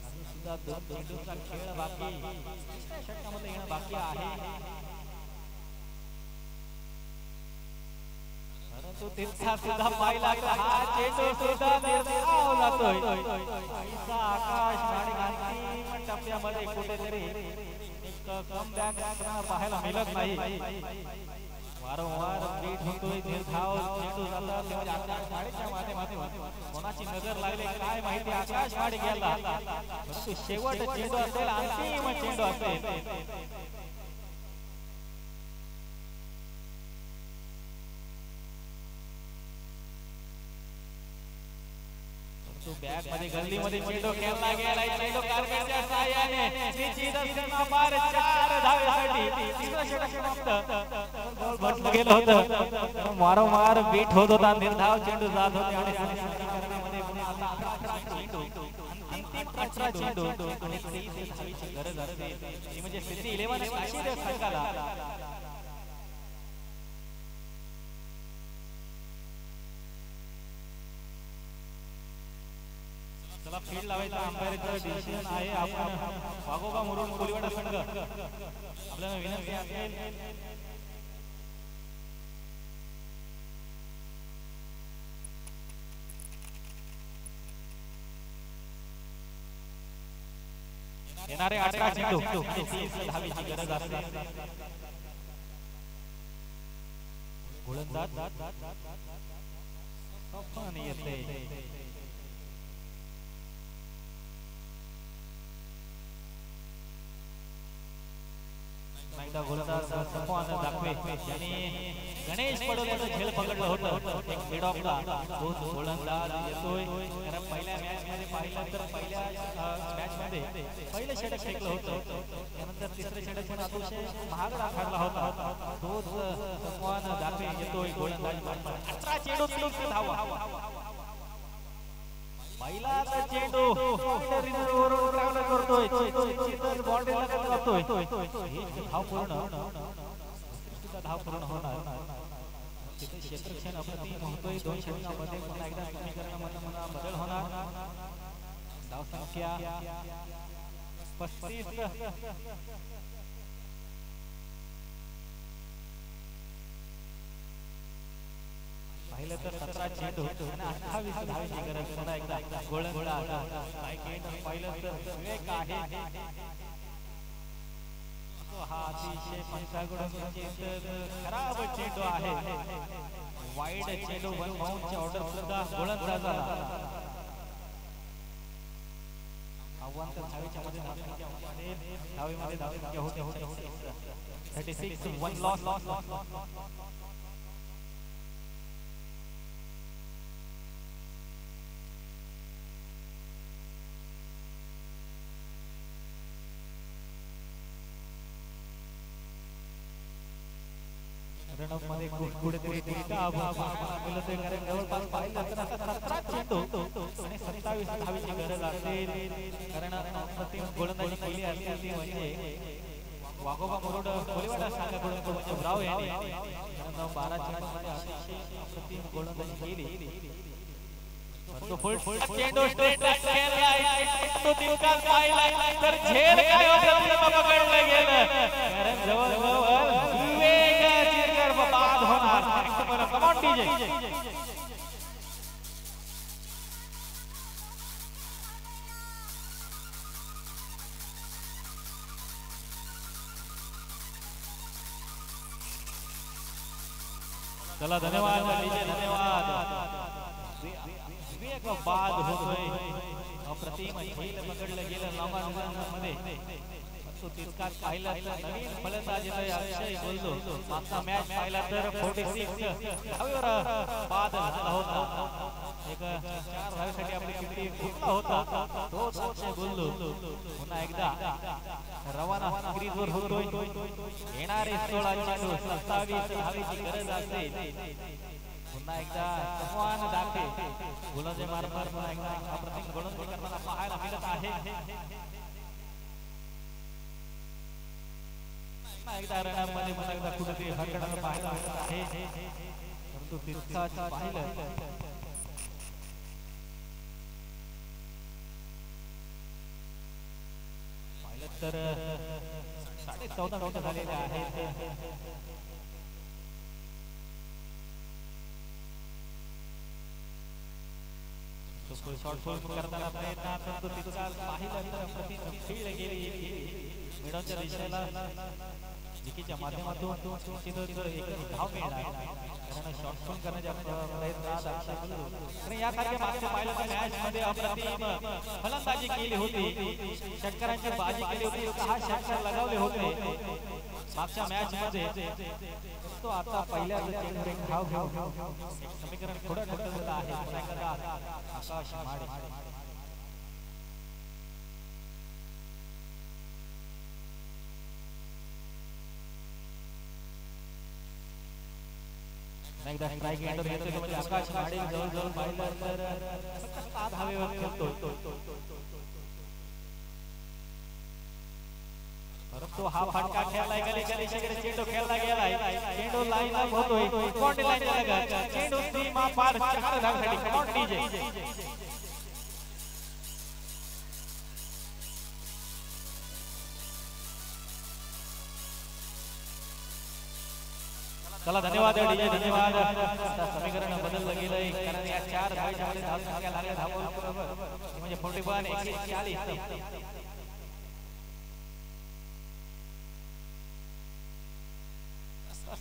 अजून सुद्धा दोन चेंडूचा खेळ बाकी षटकामध्ये येणं बाकी आहे तो तिरछा सुद्धा पाहिला हा चेंडू सुद्धा निर्धाव जातोय आईचा आकाश माणिकांती टप्प्यामध्ये कुठेतरी एक कमबॅक पाहायला मिळत नाही वारंवार बीट होतोय निर्धाव चेंडू जातात तेव्हा आकाश माडीच्या माध्यमातून कोणाची नजर लागली काय माहिती आकाश माडी गेला परंतु शेवट चेंडू असेल अंतिम चेंडू असेल तो बॅग मध्ये गल्ली मध्ये चेंडू खेळला गेला चेंडू कारकरच्या साहाय्याने निश्चित सीमा पार 4 धावेसाठी तिसरं षटक समाप्त गोल भटलं गेलं होतं वारंवार बीट होत होता निर्धाव चेंडू जात होते आणि समीकरणामध्ये पुन्हा आता 18 चेंडू अंतिम 18 चेंडू आणि 30 धावेची गरज असते ती म्हणजे सिटी 11 अशी संघाला फील्ड लावायचा अंपायरचं डिसिजन आहे आपण वाघोबा मुरुड मुलीवाडा संघ आपल्याला विनंती असेल येणारे 18 चेंडू आणि 30 धावेची गरज असते गोलंदाज सफान येते एकदा गोलंदाज सफान दाखवे आणि गणेश पडोलेचं झेल पकडलं होतं एक मिड ऑफला तो गोलंदाज येतोय कारण पहिल्या मॅच मध्ये पाहिलं तर पहिल्या मॅच मध्ये पहिलं षटक फेकलं होतं त्यानंतर तिसरं षटक पण अतिशय महागडा ठरला होता तोच सफान दाखवे येतोय गोलंदाज 18 चेंडू 30 धावा पहिला चेंडू वरून ट्रॅव्हल करतोय चितर बाउंड्रीला जातोय ही धाव पूर्ण होणार तिथे क्षेत्रक्षण अप्रतिम होतोय दोन षटकांमध्ये पुन्हा एकदा समीकरणामध्ये बदल होणार धाव संख्या 35 पाहिलं तर 17 चेंडू आणि 28 धावेची गरज पुन्हा एकदा गोलंदाज पाहिलं तर विवेक आहे हा अतिशय पंचाकडून खराब चेंडू आहे वाईड चेंडू वन बाउंडची ऑर्डर सुद्धा गोलंदाजाला आव्हान तर धावेच्या मध्ये धावेमध्ये धावे होते 36 1 लॉस रनअप मध्ये कुठेतरी मिळतोय कारण जवळपास पाहिलं तर 17 चेंडू आणि 27 धावेची गरज असेल कारण अप्रतिम गोलंदाजी केली असते ती म्हणजे वाघोबा मुरुड कोलीवाडा संघाकडून म्हणजे ब्राव यांनी 12 चेंडूमध्ये अतिशय अप्रतिम गोलंदाजी केली. तो फुल चेंडू स्ट्रेट खेळलाय तो तितकाच पाहिला तर झेल काय होतं पकडलं गेलं. कारण जवळ विवेक चिरकर बाद होणार. कम ऑन डीजे. चला धन्यवाद डीजे धन्यवाद. विवेक बाद होतोय. अप्रतिम झेल पकडलं गेलं नामांकनामध्ये. तो तितकाच पाहिला तर नवीन फलंदाज अक्षय बोलतो. मागचा मॅच पाहिला तर 46 धावेवर बाद झाला होता. एक 4 धावेसाठी आपली किती फुटला होता तोच अक्षय बोलतो. पुन्हा एकदा रवाना क्रीजवर होतोय. येणारे 16 चेंडू 27 धावेची गरज असेल. पुन्हा एकदा समान दाखले गोलंदाजी मारणार. पुन्हा एकदा अप्रतिम गोलंदाजी करताना पाहायला मिळत आहे. एकदा रनामध्ये पुन्हा एकदा कुठेतरी हरकत पाहायला मिळत आहे. परंतु तितकाच पाहिलं तर 14.5 मिनिटं झालेले आहेत. शॉर्ट फोल करताना प्रयत्न परंतु तितकाच पाहिलं तर अप्रतिम खेळ गेली. मिडॉनच्या दिशेला जिकीच्या माध्यमातून एक धाव मिळाला. कारण शॉर्ट फोल करण्याच्या प्रयत्नात अक्षय बोलतो. आणि यासारखे मागचे पाहिलं तर मॅच मध्ये अप्रतिम फलंदाजी केली होती. षटकारांची बाजी केली होती. 6 षटकार लगावले होते मागच्या मॅच मध्ये. तो आता पहिल्या चेंडूवर एक धाव समीकरण थोडं ढकललेलं आहे. आकाश माडे एकदा स्ट्राइक एंडर घेतोय म्हणजे आकाश माडे जवळ पाहिलं तर 7 धावेवर खेळतो. परंतु हा फटका खेळलाय गलीकडे चेंडू खेळला गेलाय. चेंडू लाईन अप होतोय. बाउंड्री लाईनच्या लगत चेंडू सीमा पार 4 धावेसाठी. कम ऑन डीजे. चला धन्यवाद डीजे धन्यवाद. आता समीकरण बदललं गेलंय कारण या 4 धावेच्या मध्ये धाव संख्या लागल्या धावा म्हणजे 41 41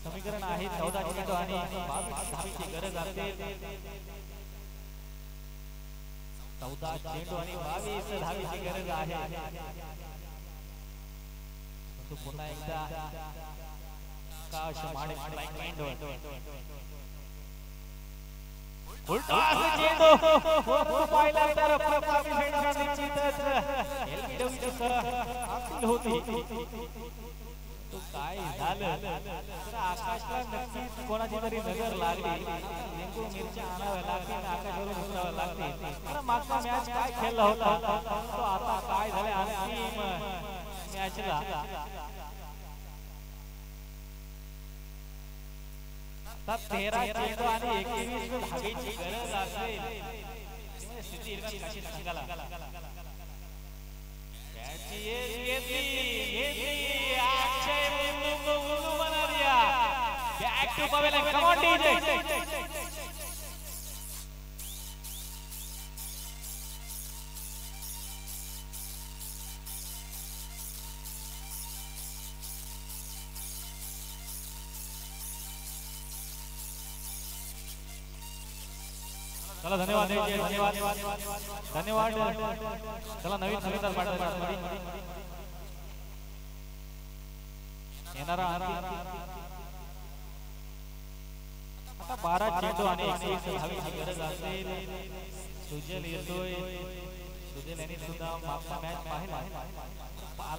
समीकरण आहे. 14 चेंडू आणि 22 धावेची गरज असेल. 14 चेंडू आणि 22 धावेची गरज आहे. तो पुन्हा एकदा आकाश माडे स्ट्राइक एंडवर उलटा चेंडू पाहिला तर प्रताप फेंडर निश्चितच एलबीडब्ल्यूची अपील होती. तो काय झालं तर आकाशला नक्कीच कोणाची तरी नजर लागली. लिंबू मिरच्या आणाव्या लागतील. आकाशवरून उतरावं लागतील. कारण मागचा मॅच काय खेळला होता तो आता काय झाले अंतिम मॅचला 13 चेंडू आणि 21 धावेची गरज असेल. स्थिती एकदम कशी झाला. अक्षय उल्लू बना दिया. Back to pavilion. Come on DJ. चला धन्यवाद धन्यवाद धन्यवाद. चला नवीन येणारा आता 12 चेंडू आणि 21 धावेची गरज असेल. सुजल येतोय. सुजल यांनी सुद्धा मागचा मॅच पाहिला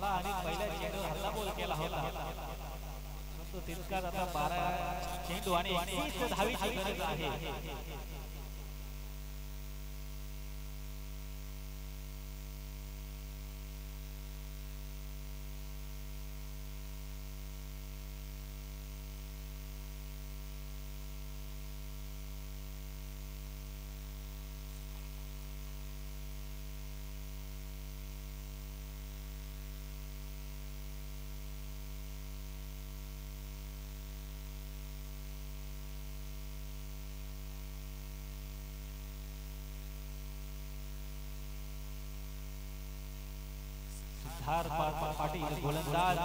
आणि पहिल्या चेंडूवर हल्लाबोल केला होता. तितकाच आता 12 चेंडू आणि 21 धावेची गरज आहे. सिद्धार्थ पाटील गोलंदाज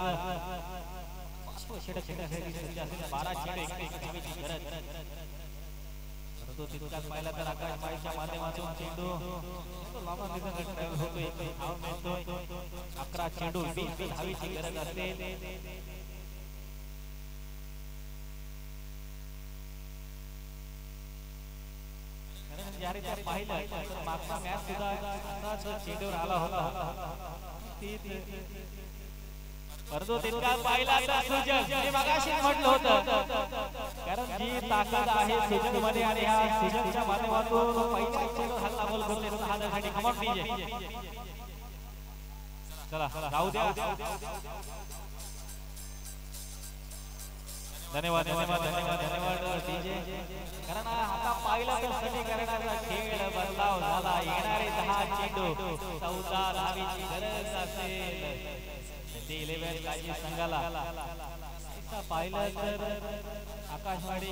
12 चेंडू एकमेकांची गरज तो तितकाच पाहिला तर आकाश माईच्या माध्यमातून चेंडू लांब दिशेने ट्रॅव्हल होतोय धाव मिळतोय 11 चेंडू 20 धावीची गरज असेल यारे त्या पाहिलं तर मागचा मॅच सुद्धा असाच चेंडूवर आला होता परंतु तितका पाहिला तर सुजन मी मगाशी म्हटलं होतं कारण जी ताकद आहे सुजन मध्ये आणि ह्या सुजनच्या माध्यमातून पहिला चेंडू हल्ला बॉल करले तर हातासाठी कमाल डीजे चला राहू द्या धन्यवाद धन्यवाद धन्यवाद धन्यवाद डीजे कारण आता पाहिलं तर समीकरणाचा खेळ बदलाव झाला येणारे 10 चेंडू 14 धावीची गरज असेल ते 11 काजी संघाला पाहिलं तर आकाशवाणी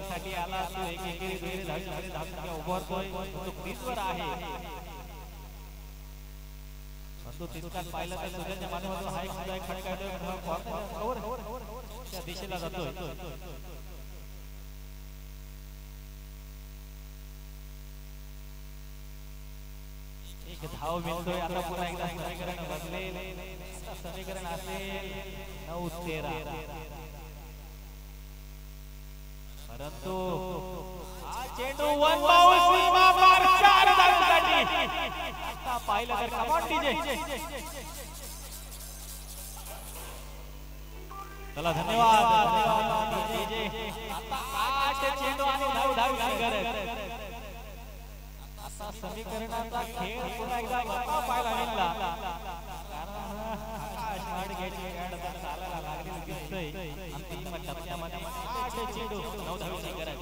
साठी आला तो एकेरी धावीची उभारतोय तो क्रीजवर आहे परंतु तितकाच पाहिलं तर सुजनच्या माध्यमातून हा एक खटका येतोय त्या दिशेला जातोय एक धाव मिळतोय आता पुन्हा एकदा समीकरण बदलेल समीकरण असेल 9-13 परंतु हा चेंडू वन बाउल सीमा पार 4 धावांसाठी आता पाहिलं तर कमाल डीजे चला धन्यवाद धन्यवाद डीजे आता 8 चेंडू आणि धावीची गरज आता समीकरणाचा खेळ पुन्हा एकदा पाहायला मिळाला कारण आकाश माडगेची ऍड चालायला लागली दिसतोय अंतिम टप्प्यामध्ये 8 चेंडू 9 धावीची गरज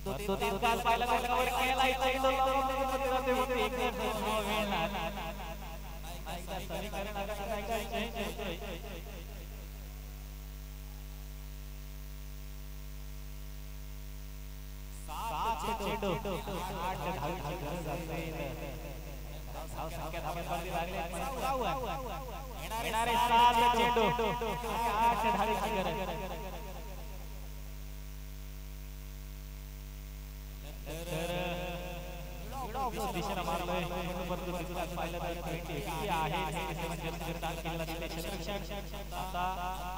तो तितकाच पाहिला तर कव्हर केला चेंडू लावून होते एक वेळ एकदा समीकरणाचा एकदा चेंज होतोय चेंडू 8 धावीची गरज असेल धाव संख्या धावांवरती लागले येणारे 7 चेंडू 8 धावीची गरज तर दिशेला मारलोय परंतु तितकाच पाहिलं तर 20 आहे 77 ताल केला तिथे क्षेत्ररक्षण आता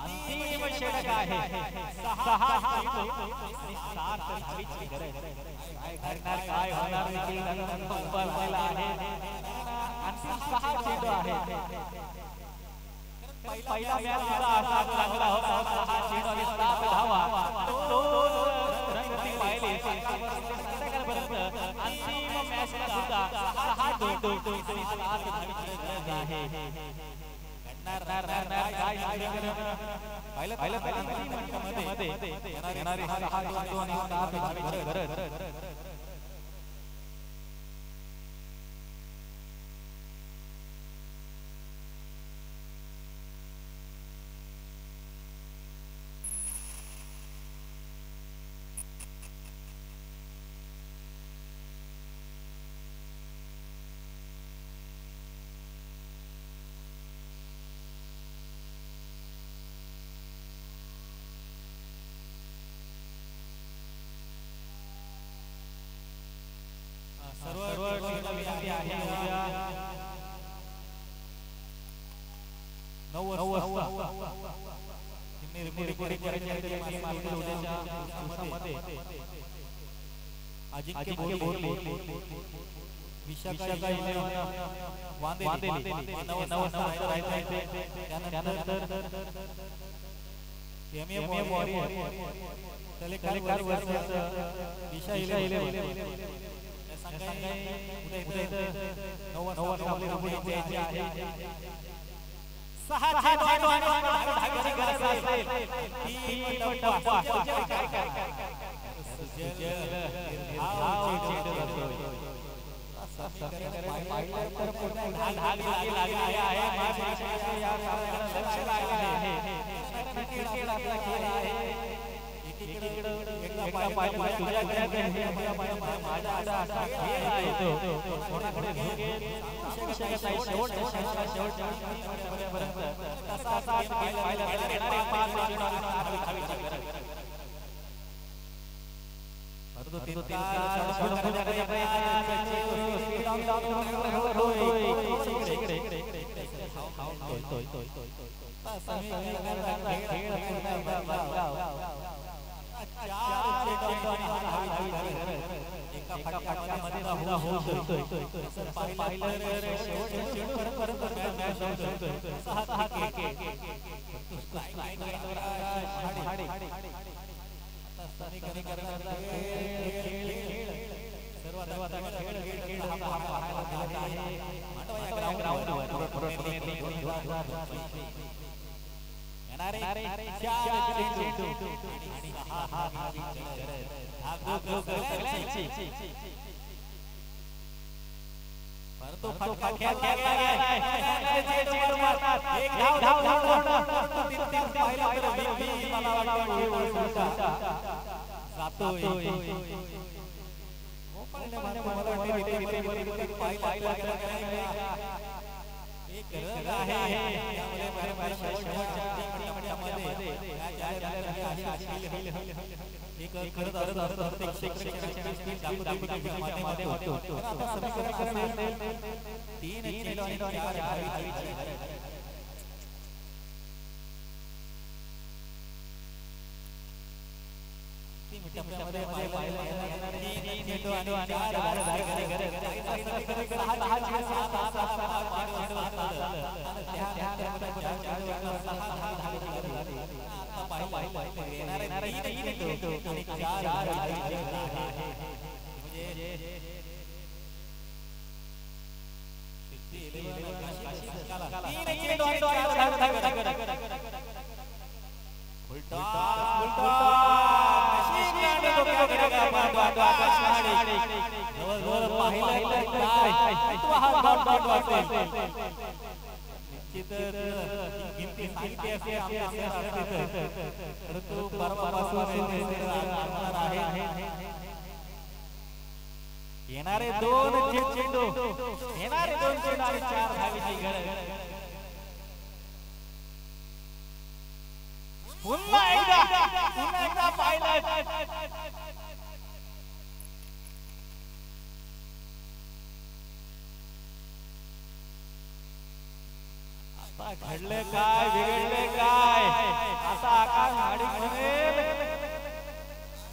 अंतिम षटक आहे 6 चेंडू आणि 7 धावीची गरज काय होणार देखील पाहिला आहे अंतिम 6 चेंडू आहे पहिला मॅच सुद्धा असा चांगला होता 6 चेंडू आणि 7 धावा तो रंगती पाहिली अंतिम मॅचला सुद्धा 6 चेंडू आणि 7 धावीची गरज आहे काय पाहिलं अंतिम मध्ये येणारे 6 चेंडू आणि 7 धावीची गरज सर्व टीमला विनंती आहे उद्या 9 वाजता रिपोर्टिंग करायची आहे त्या टीम आपल्या उद्याच्या दिवसामध्ये अजिंक्य बोरले विशाखा 11 वांदेली 9 वाजता राहायचे त्यानंतर एमएम वॉरियर तलेकार वर्सेस दिशा 11 उद्या 9 वाजता द्यायची आहे 6 चेंडू आणि धावीची गरज असेल ती टप्पा काय चेंडू जातोय तर पुन्हा धाग लागली आहे या सामन्याला लक्ष लागले आहे क्रिकेट आपला खेळ आहे एकदा पाहिलं तुझ्या घरात माझ्या असा खेळ आहे तो कोणाकडे घेऊन शकत नाही शेवट तसा पाहिलं येणारे पाच येणारे दोन चेंडू येणारे दोन चेंडू आणि चार धावेची गरज पुन्हा एकदा पाहिलं घडले काय बिघडले काय आता आकाश हाडिक म्हणेल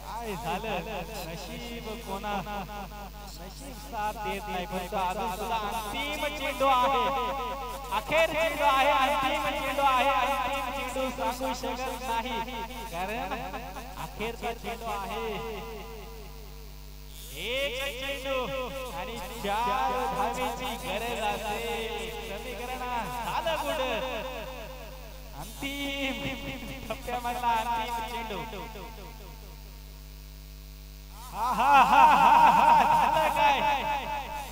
काय झालं नशीब कोणा नशीब साथ देत नाही पण अजून सुद्धा अंतिम चेंडू आहे अखेर चेंडू आहे अंतिम चेंडू आहे अंतिम चेंडू सांगू शकत नाही कारण अखेरचा चेंडू आहे एक चेंडू आणि चार धावेची गरज असेल समीकरण झालं गुड अंतिम टप्प्यामधला अंतिम चेंडू झालं काय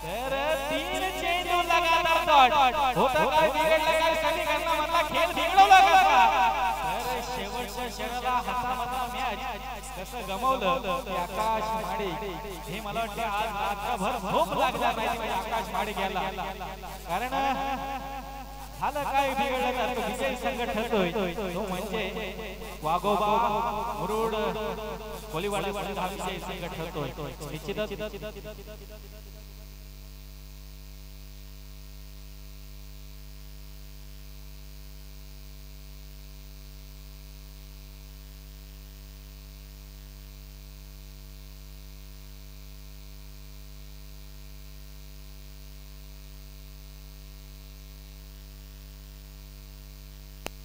तर तीन चेंडू लगातार डॉट होतं काय बिघडलं काय समीकरणामधला खेळ बिघडवला कसा तर शेवटच्या क्षणाला हातामधला मॅच कसं गमावलं ते आकाश माडे हे मला वाटतं आज रात्रभर झोप लागणार नाही म्हणजे आकाश माडे गेला कारण झालं काय बिघडलं तर तो विजयी संघ ठरतोय तो म्हणजे वाघोबा मुरुड कोलीवाडा हा विजयी संघ ठरतोय निश्चितच